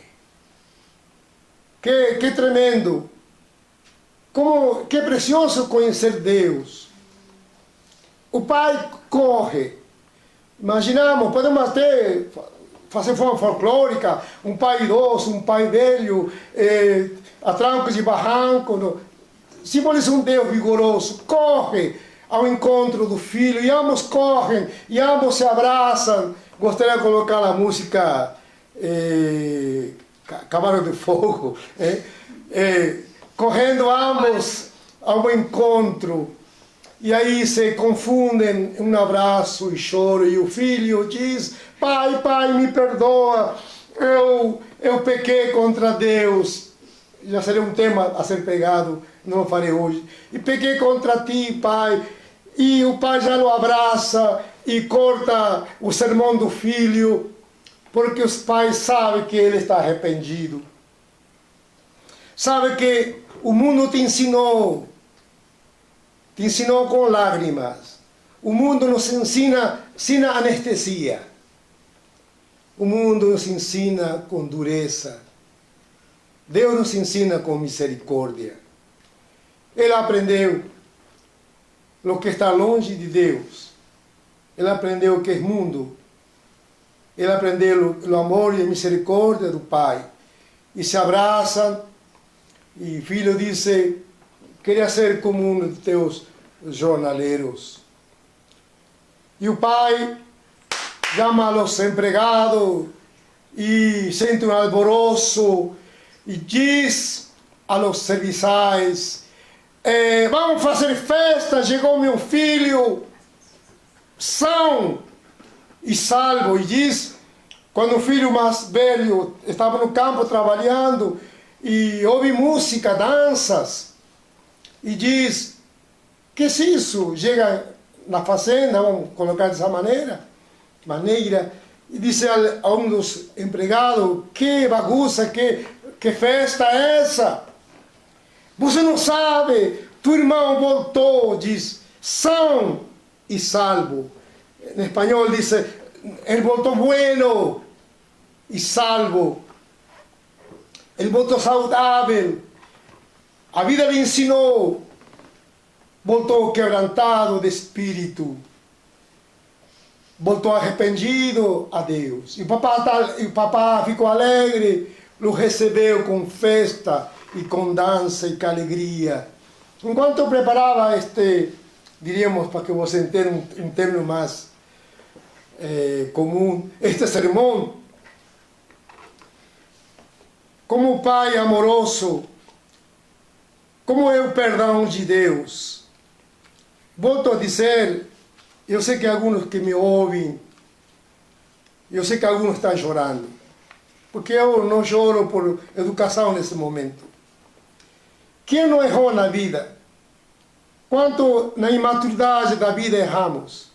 Speaker 2: Que tremendo! Que precioso conhecer Deus. O pai corre. Imaginamos, podemos até fazer forma folclórica, um pai idoso, um pai velho, a trancos de barranco. Simboliza um Deus vigoroso. Corre ao encontro do filho e ambos correm e ambos se abraçam. Gostaria de colocar a música Cavalo de Fogo. Correndo ambos ao encontro, e aí se confundem em um abraço e choro, e o filho diz: pai, pai, me perdoa, eu pequei contra Deus. Já seria um tema a ser pregado, não o farei hoje. E pequei contra ti, pai. E o pai já o abraça e corta o sermão do filho, porque os pais sabem que ele está arrependido. Sabe que o mundo te ensinou com lágrimas. O mundo nos ensina anestesia. O mundo nos ensina com dureza. Deus nos ensina com misericórdia. Ele aprendeu o que está longe de Deus. Ele aprendeu o que é mundo. Ele aprendeu o amor e a misericórdia do Pai. E se abraçam. E o filho disse: queria ser como um de teus jornaleiros. E o pai chama os empregados e sente um alvoroço e diz aos serviçais: vamos fazer festa, chegou meu filho são e salvo. E diz, quando o filho mais velho estava no campo trabalhando, e ouve música, danças, e diz: que é isso? Chega na fazenda, vamos colocar dessa maneira, e disse a um dos empregados: que bagunça, que festa é essa? Você não sabe, tu irmão voltou, diz, são e salvo. Em espanhol diz, ele voltou bueno e salvo. Ele voltou saudável, a vida lhe ensinou, voltou quebrantado de espírito, voltou arrependido a Deus. E o papá ficou alegre, o recebeu com festa e com dança e com alegria. Enquanto eu preparava diríamos, para que você entenda um termo mais comum, este sermão, como Pai amoroso, como é o perdão de Deus. Volto a dizer, eu sei que alguns que me ouvem, eu sei que alguns estão chorando, porque eu não choro por educação nesse momento. Quem não errou na vida? Quanto na imaturidade da vida erramos?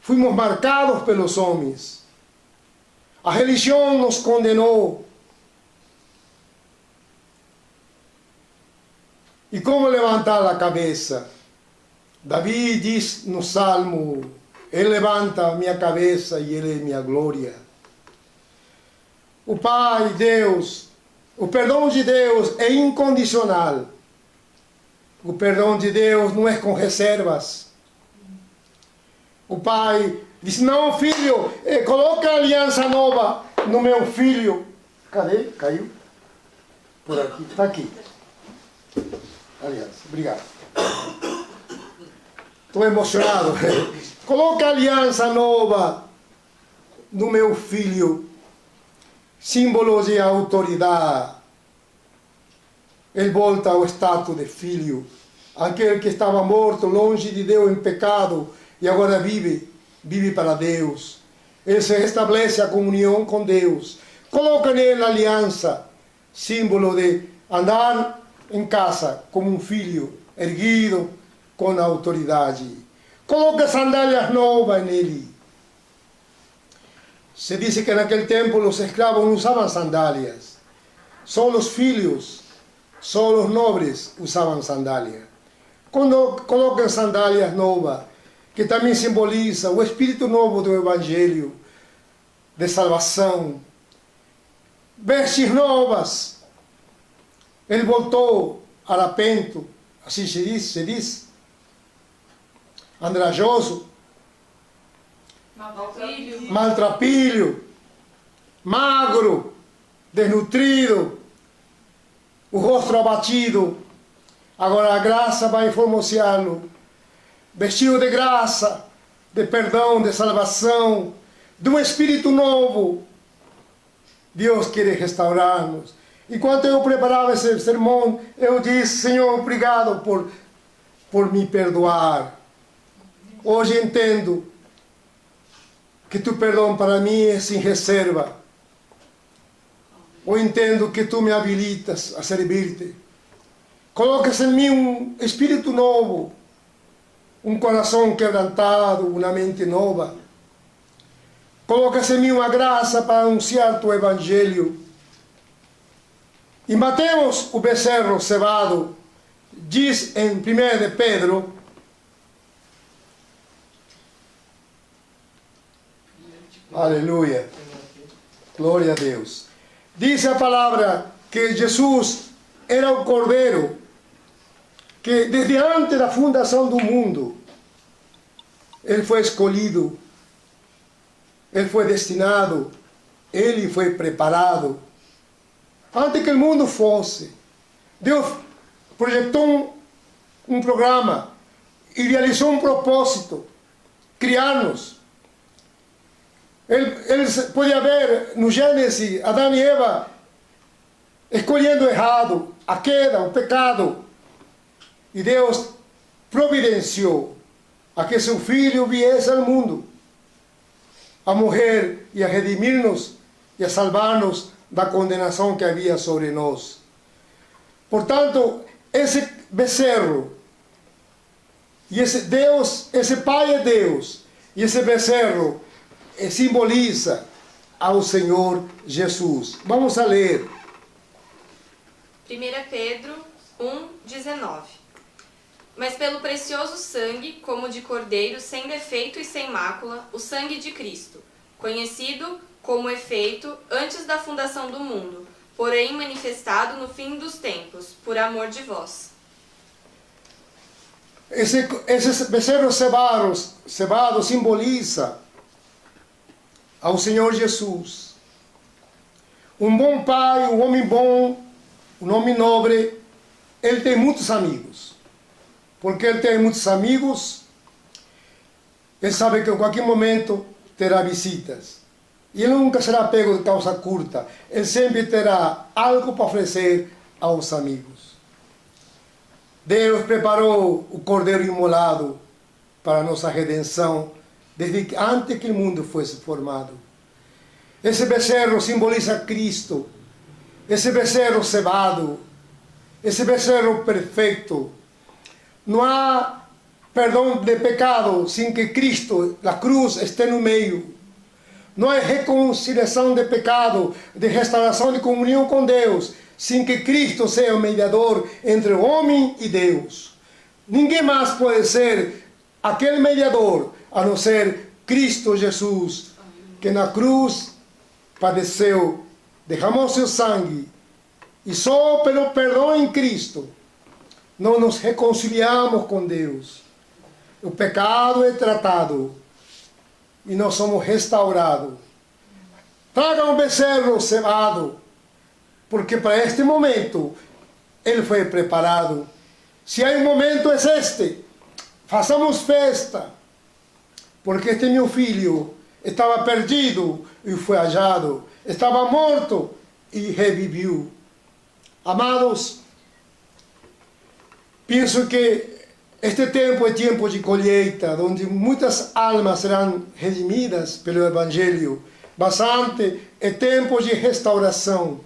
Speaker 2: Fomos marcados pelos homens. A religião nos condenou. E como levantar a cabeça? Davi diz no Salmo: Ele levanta a minha cabeça e Ele é minha glória. O Pai, Deus, O perdão de Deus é incondicional. O perdão de Deus não é com reservas. O pai diz, não, filho, coloca a aliança nova no meu filho. Cadê? Caiu? Por aqui. Está aqui. Aliança. Obrigado. Estou emocionado. Coloca a aliança nova no meu filho. Símbolo de autoridade. Ele volta ao status de filho. Aquele que estava morto, longe de Deus, em pecado, e agora vive para Deus. Ele se restabelece a comunhão com Deus. Coloca nele a aliança, símbolo de andar em casa como um filho, erguido com autoridade. Coloca sandálias novas nele. Se diz que naquele tempo os escravos não usavam sandálias. Só os filhos, só os nobres usavam sandálias. Coloquem sandálias novas, que também simboliza o espírito novo do Evangelho, de salvação. Vestes novas. Ele voltou harapento, assim se diz. Andrajoso. Maltrapilho. Magro. Desnutrido. O rosto abatido. Agora a graça vai formoseá-lo. Vestido de graça, de perdão, de salvação, de um espírito novo. Deus quer restaurar-nos. Enquanto eu preparava esse sermão, eu disse, Senhor, obrigado por me perdoar. Hoje entendo que tu perdão para mim é sem reserva. Eu entendo que tu me habilitas a servir-te. Colocas em mim um espírito novo, um coração quebrantado, uma mente nova. Colocas em mim uma graça para anunciar tu evangelho. E matemos o becerro cevado, diz em 1 de Pedro, aleluia, glória a Deus. Diz a palavra que Jesus era o Cordeiro, que desde antes da fundação do mundo, ele foi escolhido, ele foi destinado, ele foi preparado. Antes que o mundo fosse, Deus projetou um programa, idealizou um propósito, criar-nos. Ele podia ver no Gênesis, Adão e Eva escolhendo errado, a queda, o pecado. E Deus providenciou a que seu Filho viesse ao mundo, a morrer e a redimir-nos e a salvar-nos da condenação que havia sobre nós. Portanto, esse becerro, e esse Deus, esse Pai é Deus, e esse becerro simboliza ao Senhor Jesus. Vamos a ler.
Speaker 3: 1 Pedro 1,19. Mas pelo precioso sangue, como de cordeiro sem defeito e sem mácula, o sangue de Cristo, conhecido como efeito antes da fundação do mundo, porém manifestado no fim dos tempos, por amor de vós.
Speaker 2: Esse becerro cevado simboliza ao Senhor Jesus. Um bom pai, um homem bom, um homem nobre, ele tem muitos amigos. Porque ele tem muitos amigos, ele sabe que em qualquer momento terá visitas. E ele nunca será pego de calça curta. Ele sempre terá algo para oferecer aos amigos. Deus preparou o Cordeiro imolado para a nossa redenção, desde antes que o mundo fosse formado. Esse becerro simboliza Cristo. Esse becerro cevado. Esse becerro perfeito. Não há perdão de pecado sem que Cristo, a cruz, esteja no meio. Não há reconciliação de pecado, de restauração de comunhão com Deus, sem que Cristo seja o mediador entre o homem e Deus. Ninguém mais pode ser aquele mediador, a não ser Cristo Jesus, que na cruz padeceu, derramou seu sangue E só pelo perdão em Cristo nós nos reconciliamos com Deus. O pecado é tratado e nós somos restaurados. Traga um becerro cevado, porque para este momento ele foi preparado. Se há um momento é este, façamos festa, porque este meu filho estava perdido e foi achado, estava morto e reviveu. Amados, penso que este tempo é tempo de colheita, onde muitas almas serão redimidas pelo Evangelho. Bastante é tempo de restauração.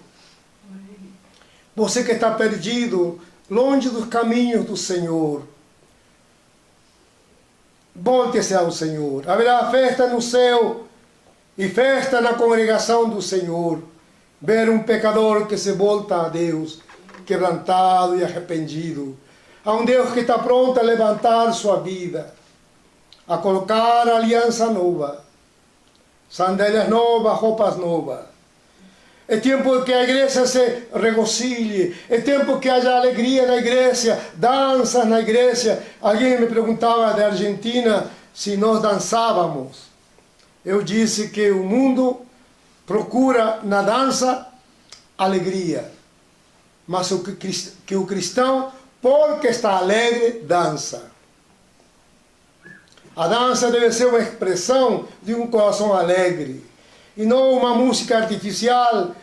Speaker 2: Você que está perdido, longe dos caminhos do Senhor, volte-se ao Senhor. Haverá festa no céu e festa na congregação do Senhor. Ver um pecador que se volta a Deus, quebrantado e arrependido. Há um Deus que está pronto a levantar sua vida, a colocar aliança nova, sandálias novas, roupas novas. É tempo que a igreja se regocile, é tempo que haja alegria na igreja, dança na igreja. Alguém me perguntava da Argentina se nós dançávamos. Eu disse que o mundo procura na dança alegria, mas que o cristão, porque está alegre, dança. A dança deve ser uma expressão de um coração alegre, e não uma música artificial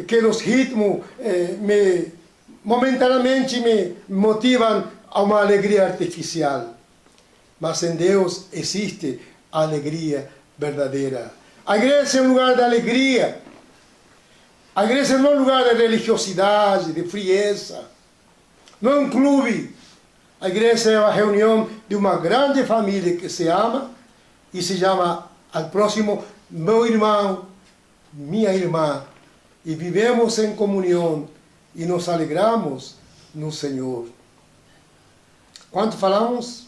Speaker 2: que os ritmos momentaneamente me motivam a uma alegria artificial. Mas em Deus existe a alegria verdadeira. A igreja é um lugar de alegria. A igreja não é um lugar de religiosidade, de frieza. Não é um clube. A igreja é a reunião de uma grande família que se ama e se chama ao próximo meu irmão, minha irmã. E vivemos em comunhão e nos alegramos no Senhor. Quanto falamos?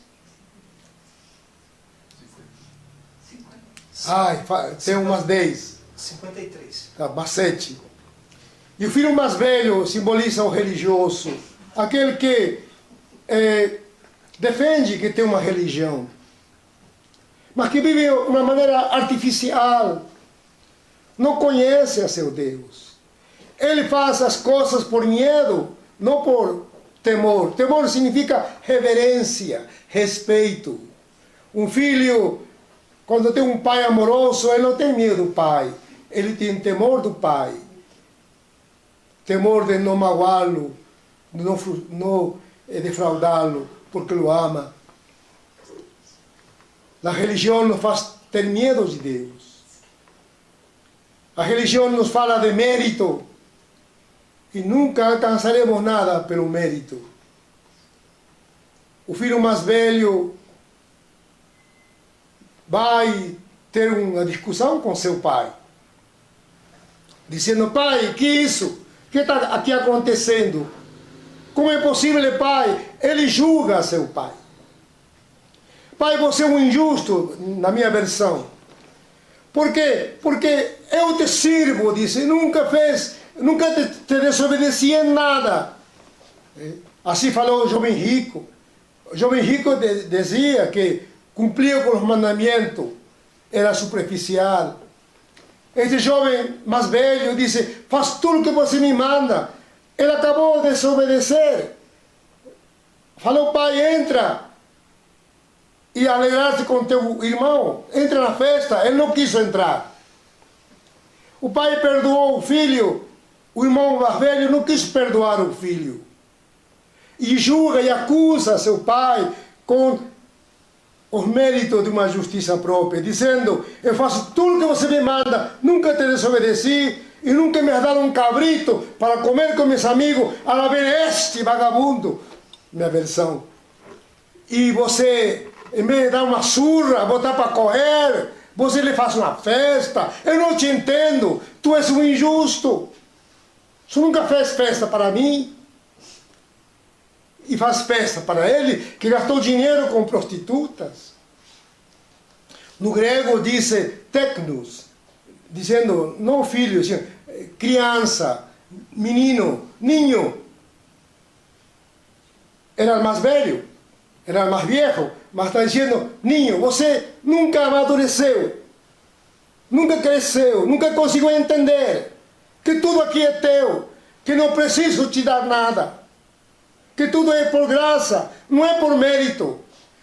Speaker 2: Ai, tem umas 10.
Speaker 5: 53.
Speaker 2: Tá, umas 7. E o filho mais velho simboliza o religioso. Aquele que defende que tem uma religião, mas que vive de uma maneira artificial, não conhece a seu Deus. Ele faz as coisas por medo, não por temor. Temor significa reverência, respeito. Um filho, quando tem um pai amoroso, ele não tem medo do pai, ele tem temor do pai. Temor de não magoá-lo, de não defraudá-lo, porque o ama. A religião nos faz ter medo de Deus. A religião nos fala de mérito e nunca alcançaremos nada pelo mérito. O filho mais velho vai ter uma discussão com seu pai, dizendo: pai, que isso? O que está aqui acontecendo? Como é possível, pai? Ele julga seu pai. Pai, você é um injusto, na minha versão. Por quê? Porque eu te sirvo, disse, nunca te desobedeci em nada. Assim falou o jovem rico. O jovem rico dizia que cumpria com os mandamentos, era superficial. Este jovem mais velho disse: faz tudo o que você me manda. Ele acabou de desobedecer. Falou: pai, entra e alegrar-se com teu irmão. Entra na festa. Ele não quis entrar. O pai perdoou o filho. O irmão mais velho não quis perdoar o filho. E julga e acusa seu pai com os méritos de uma justiça própria, dizendo: eu faço tudo o que você me manda, nunca te desobedeci e nunca me has dado um cabrito para comer com meus amigos, a lá ver este vagabundo, minha versão. E você, em vez de dar uma surra, botar para correr, você lhe faz uma festa. Eu não te entendo, tu és um injusto. Você nunca fez festa para mim. E faz festa para ele, que gastou dinheiro com prostitutas. No grego diz teknos, dizendo, não filho, criança, menino, niño. Era el más velho, era el más viejo, mas está dizendo, niño, você nunca amadureceu, nunca cresceu, nunca conseguiu entender que tudo aqui é teu, que não preciso te dar nada, que tudo é por graça, não é por mérito.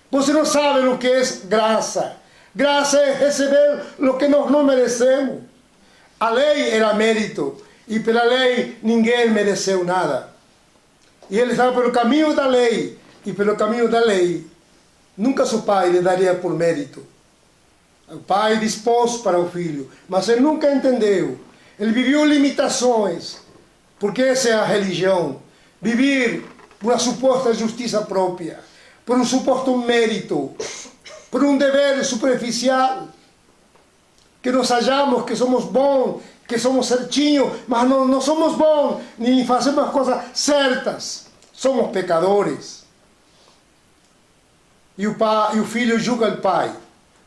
Speaker 2: Você não sabe o que é graça. Graça é receber o que nós não merecemos. A lei era mérito, e pela lei ninguém mereceu nada. E ele estava pelo caminho da lei, e pelo caminho da lei, nunca seu pai lhe daria por mérito. O pai dispôs para o filho, mas ele nunca entendeu. Ele viveu limitações, porque essa é a religião. Viver por uma suposta justiça própria, por um suposto mérito, por um dever superficial, que nós achamos que somos bons, que somos certinhos, mas não somos bons, nem fazemos as coisas certas. Somos pecadores. E o filho julga o pai,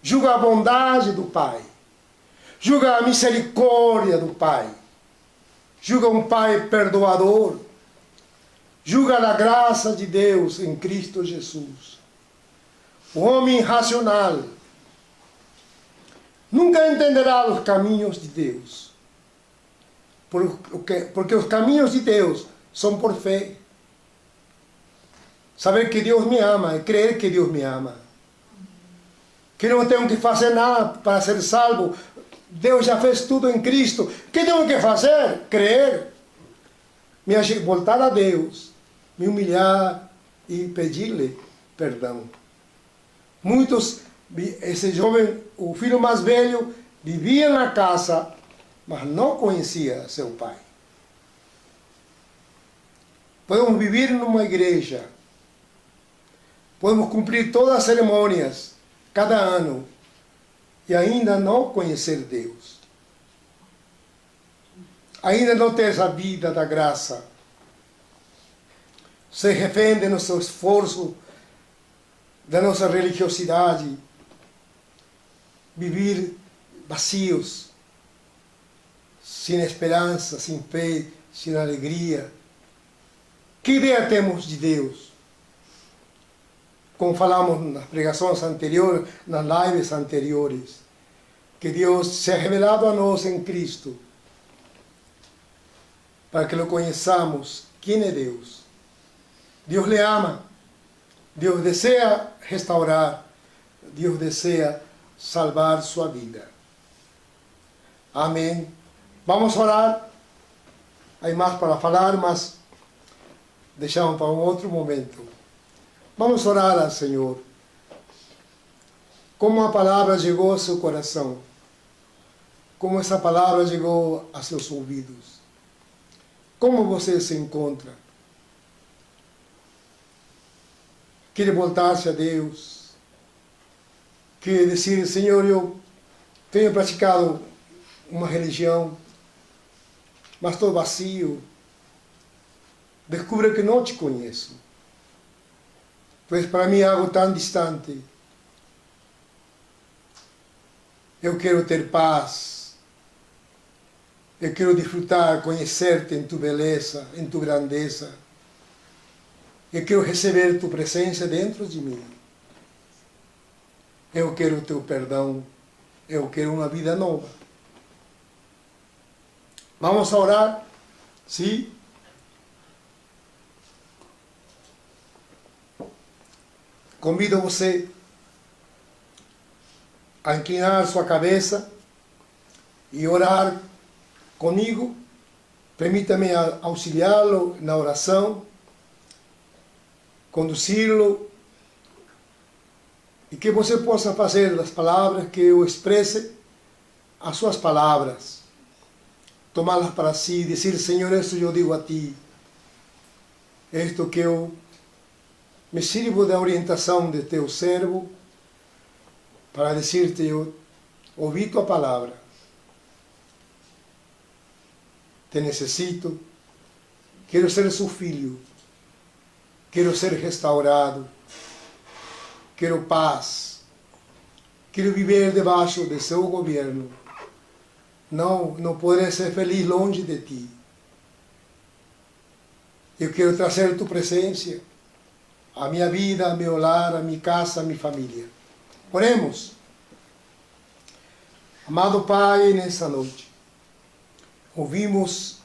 Speaker 2: julga a bondade do pai, julga a misericórdia do pai, julga um pai perdoador, julga a graça de Deus em Cristo Jesus. O homem racional nunca entenderá os caminhos de Deus, porque os caminhos de Deus são por fé. Saber que Deus me ama é crer que Deus me ama. Que não tenho que fazer nada para ser salvo. Deus já fez tudo em Cristo. O que tenho que fazer? Crer. Voltar a Deus, me humilhar e pedir-lhe perdão. Muitos, esse jovem, o filho mais velho, vivia na casa, mas não conhecia seu pai. Podemos viver numa igreja, podemos cumprir todas as cerimônias, cada ano, e ainda não conhecer Deus. Ainda não ter essa vida da graça. Se refém do nosso esforço, da nossa religiosidade, viver vazios, sem esperança, sem fé, sem alegria. Que ideia temos de Deus? Como falamos nas pregações anteriores, nas lives anteriores, que Deus se ha revelado a nós em Cristo, para que o conheçamos. Quem é Deus? Deus lhe ama, Deus deseja restaurar, Deus deseja salvar sua vida. Amém. Vamos orar. Há mais para falar, mas deixamos para um outro momento. Vamos orar ao Senhor. Como a palavra chegou ao seu coração, como essa palavra chegou a seus ouvidos, como você se encontra? Quer voltar-se a Deus? Quer dizer, Senhor, eu tenho praticado uma religião, mas estou vazio. Descubra que não te conheço, pois para mim é algo tão distante. Eu quero ter paz, eu quero desfrutar, conhecer-te em tu beleza, em tu grandeza. Eu quero receber tu presença dentro de mim. Eu quero o teu perdão, eu quero uma vida nova. Vamos a orar? Sim? Convido você a inclinar sua cabeça e orar comigo. Permita-me auxiliá-lo na oração, conduzi-lo, e que você possa fazer das palavras que eu expresse as suas palavras, tomá-las para si, dizer: Senhor, isto eu digo a ti, isto que eu me sirvo da orientação de teu servo para dizer-te: eu ouvi tua palavra, te necessito, quero ser seu filho, quero ser restaurado, quero paz, quero viver debaixo de seu governo. Não poderei ser feliz longe de ti. Eu quero trazer tua presença à minha vida, ao meu lar, à minha casa, à minha família. Oremos. Amado Pai, nessa noite, ouvimos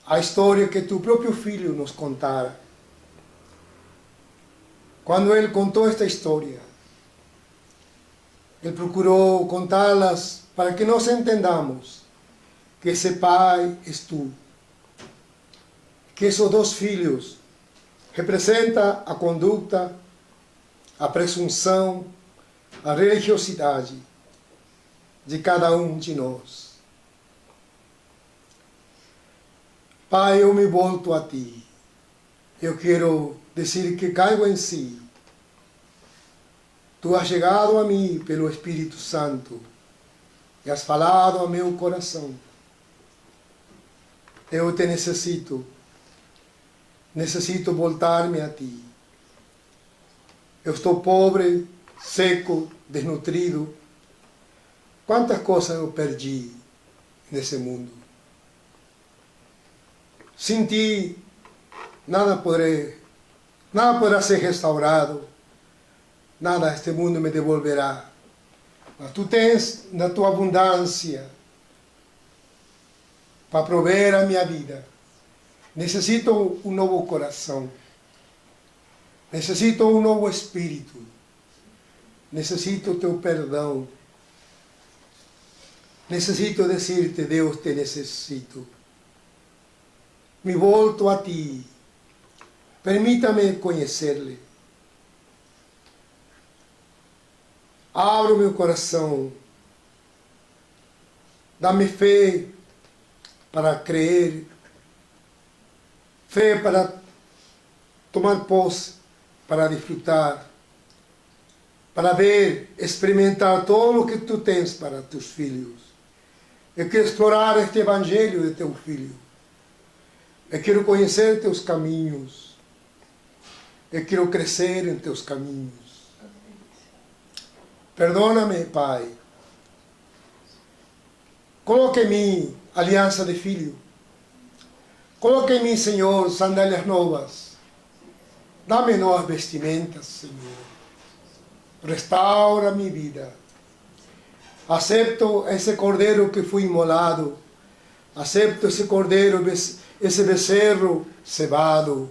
Speaker 2: a história que tu próprio filho nos contara. Quando ele contou esta história, ele procurou contá-las para que nós entendamos que esse pai és tu, que esses dois filhos representam a conduta, a presunção, a religiosidade de cada um de nós. Pai, eu me volto a ti. Eu quero dizer que caigo em si. Tu has chegado a mim pelo Espírito Santo e has falado ao meu coração. Eu te necessito. Necessito voltar-me a ti. Eu estou pobre, seco, desnutrido. Quantas coisas eu perdi nesse mundo. Sem ti, nada poderá ser restaurado. Nada este mundo me devolverá. Mas tu tens na tua abundância para prover a minha vida. Necessito um novo coração. Necessito um novo espírito. Necessito o teu perdão. Necessito dizer-te, Deus, te necessito. Me volto a ti. Permita-me conhecer-lhe. Abra o meu coração. Dá-me fé para crer. Fé para tomar posse, para desfrutar. Para ver, experimentar todo o que tu tens para teus filhos. Eu quero explorar este evangelho de teu filho. Eu quero conhecer teus caminhos. Eu quero crescer em teus caminhos. Perdona-me, Pai. Coloque em mim aliança de filho. Coloque em mim, Senhor, sandálias novas. Dá-me novas vestimentas, Senhor. Restaura minha vida. Acepto esse cordeiro que foi imolado. Acepto esse cordeiro, esse becerro cevado.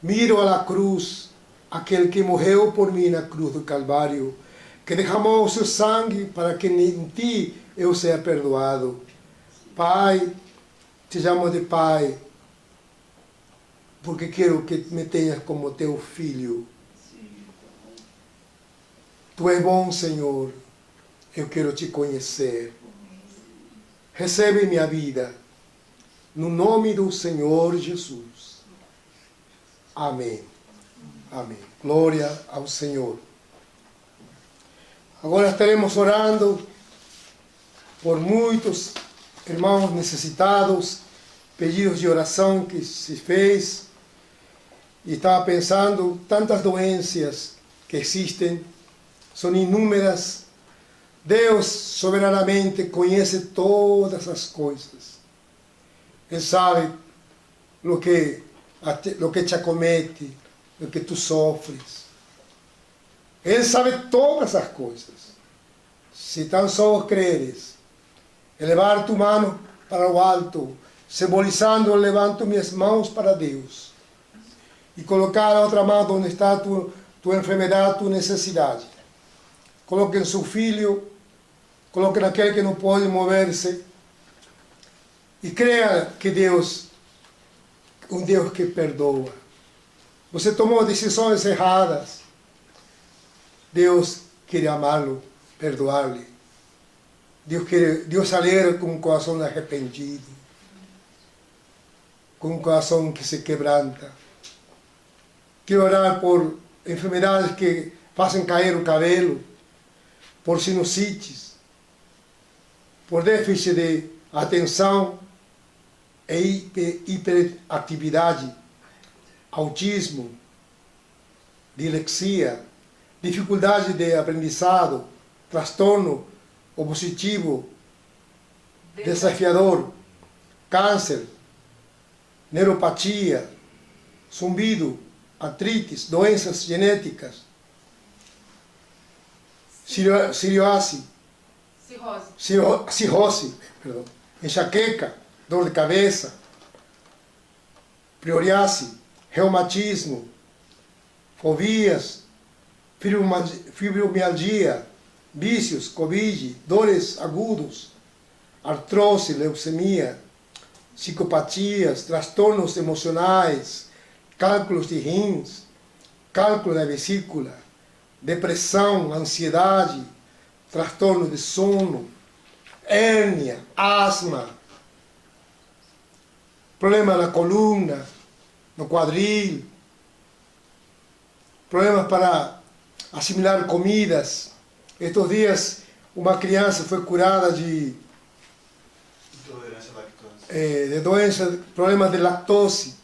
Speaker 2: Miro a la cruz, aquele que morreu por mim na cruz do Calvário, que derramou o seu sangue para que em ti eu seja perdoado. Pai, te chamo de Pai, porque quero que me tenhas como teu filho. Tu és bom, Senhor. Eu quero te conhecer. Recebe minha vida. No nome do Senhor Jesus. Amém. Amém. Glória ao Senhor. Agora estaremos orando por muitos irmãos necessitados, pedidos de oração que se fez. E estava pensando, tantas doenças que existem, são inúmeras. Deus soberanamente conhece todas as coisas. Ele sabe o que te acomete, o que tu sofres. Ele sabe todas as coisas. Se tão só creres, elevar tu mano para o alto, simbolizando, levanto minhas mãos para Deus. E colocar a outra mão onde está tua enfermidade, tua necessidade. Coloque em seu filho, coloque naquele que não pode mover-se. E creia que Deus, um Deus que perdoa. Você tomou decisões erradas. Deus quer amá-lo, perdoar-lhe. Deus alegra com um coração arrependido, com um coração que se quebranta. Quero orar por enfermidades que fazem cair o cabelo, por sinusites, por déficit de atenção e hiperatividade, autismo, dislexia, dificuldade de aprendizado, transtorno opositivo, desafiador, câncer, neuropatia, zumbido, artrites, doenças genéticas, cirrose, enxaqueca, dor de cabeça, psoriase, reumatismo, fobias, fibromialgia, vícios, Covid, dores agudos, artrose, leucemia, psicopatias, transtornos emocionais, cálculos de rins, cálculo da vesícula, depressão, ansiedade, transtorno de sono, hérnia, asma, problema na coluna, no quadril, problemas para assimilar comidas. Estes dias uma criança foi curada de doença, problemas de lactose,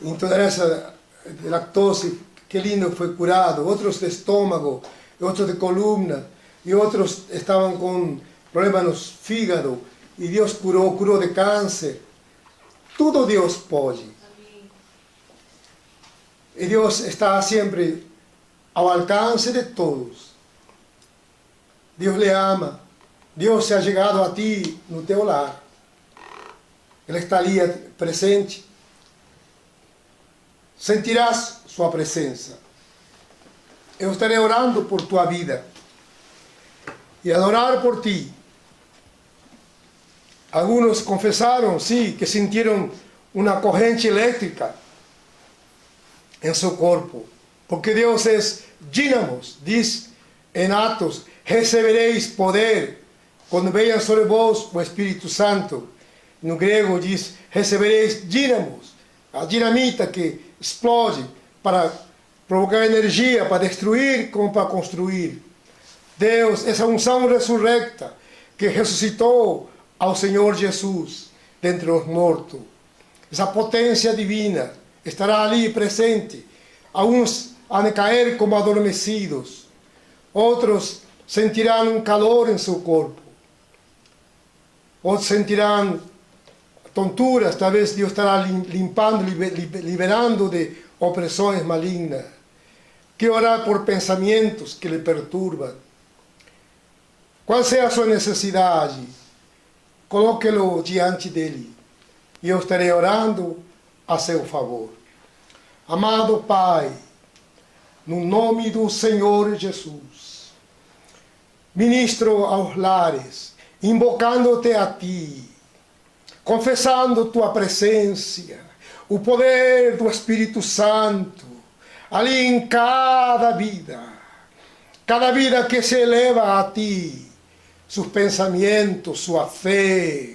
Speaker 2: intolerância de lactose, que lindo, foi curado. Outros de estômago, outros de coluna, e outros estavam com problemas no fígado, e Deus curou de câncer. Tudo Deus pode. E Deus está sempre ao alcance de todos. Deus lhe ama. Deus se ha chegado a ti no teu lar. Ele está ali presente. Sentirás sua presença. Eu estarei orando por tua vida e adorar por ti. Alguns confessaram, sim, que sentiram uma corrente elétrica em seu corpo, porque Deus é dínamos, diz em Atos: recebereis poder quando venha sobre vós o Espírito Santo. No grego diz: recebereis dínamos, a dinamita que explode para provocar energia, para destruir como para construir. Deus, essa unção ressurrecta que ressuscitou ao Senhor Jesus dentre os mortos, essa potência divina estará ali presente. Alguns hão de cair como adormecidos, outros sentirão um calor em seu corpo, outros sentirão tonturas. Talvez Deus estará limpando, liberando de opressões malignas. Que orar por pensamentos que lhe perturbam. Qual seja a sua necessidade, coloque-lo diante dele, e eu estarei orando a seu favor. Amado Pai, no nome do Senhor Jesus, ministro aos lares, invocando-te a ti, confessando tua presença, o poder do Espírito Santo, ali em cada vida que se eleva a ti, seus pensamentos, sua fé,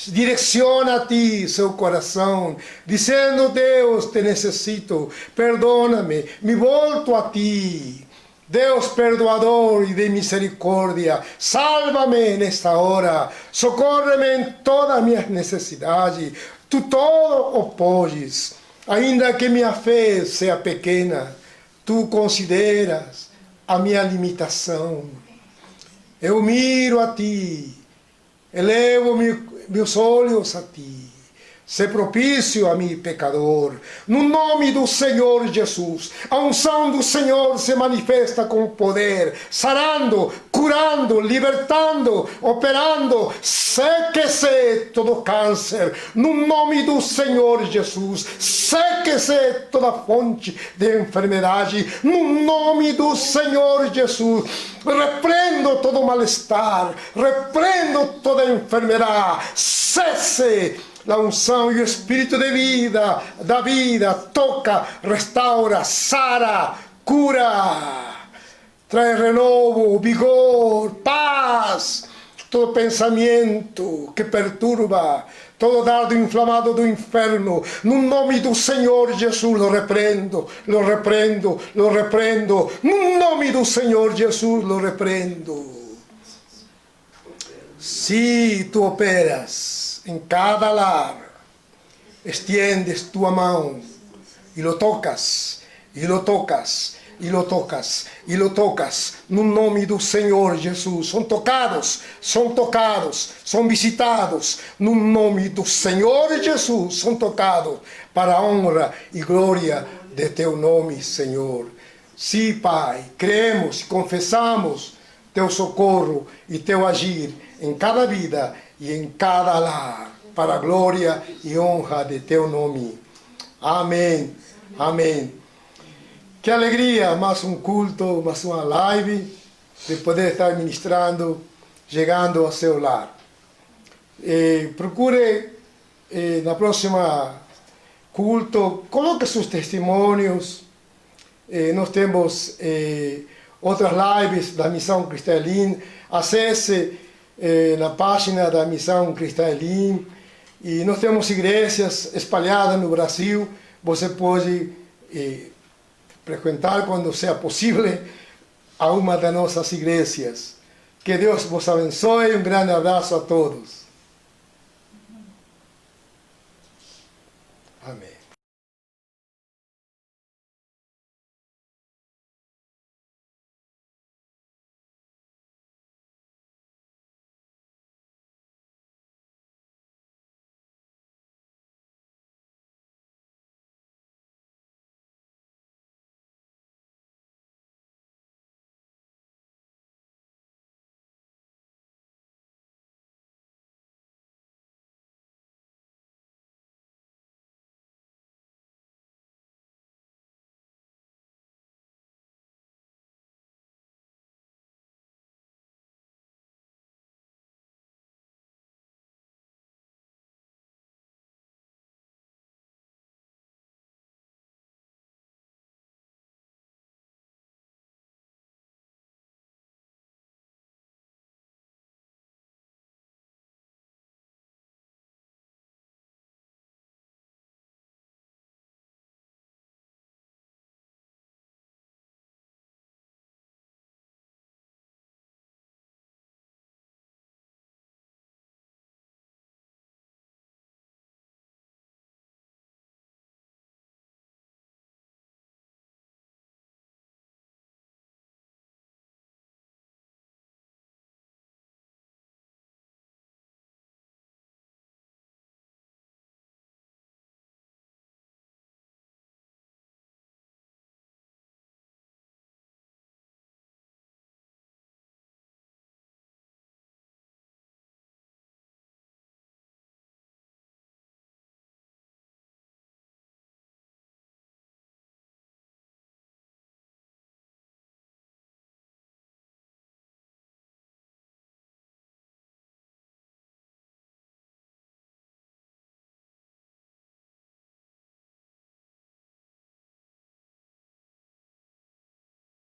Speaker 2: direciona a ti seu coração, dizendo: Deus, te necessito, perdona-me, me volto a ti. Deus perdoador e de misericórdia, salva-me nesta hora, socorre-me em todas as minhas necessidades, tu todo o podes, ainda que minha fé seja pequena, tu consideras a minha limitação. Eu miro a ti, elevo meus olhos a ti. Se propício a mim, pecador. No nome do Senhor Jesus, a unção do Senhor se manifesta com poder, sarando, curando, libertando, operando. Seque-se todo câncer. No nome do Senhor Jesus, seque-se toda fonte de enfermidade. No nome do Senhor Jesus, repreendo todo mal-estar, repreendo toda enfermidade. Cesse a unção e o Espírito de vida, da vida, toca, restaura, sara, cura, traz renovo, vigor, paz. Todo pensamento que perturba, todo dardo inflamado do inferno, no nome do Senhor Jesus, lo repreendo, lo repreendo, lo repreendo. No nome do Senhor Jesus, lo repreendo. Se tu operas em cada lar, estiendes tua mão e lo tocas, e lo tocas, no nome do Senhor Jesus. São tocados, são visitados, no nome do Senhor Jesus, são tocados para a honra e glória de teu nome, Senhor. Sim, Pai, cremos e confessamos teu socorro e teu agir em cada vida e em cada lar, para a glória e honra de teu nome. Amém. Amém. Que alegria, mais um culto, mais uma live, de poder estar ministrando, chegando ao seu lar. Procure, na próxima culto, coloque seus testemunhos. Nós temos outras lives da Missão Cristã Elim. Acesse na página da Missão Cristã Elim. E nós temos igrejas espalhadas no Brasil. Você pode frequentar quando seja possível a uma das nossas igrejas. Que Deus vos abençoe. Um grande abraço a todos. Amém.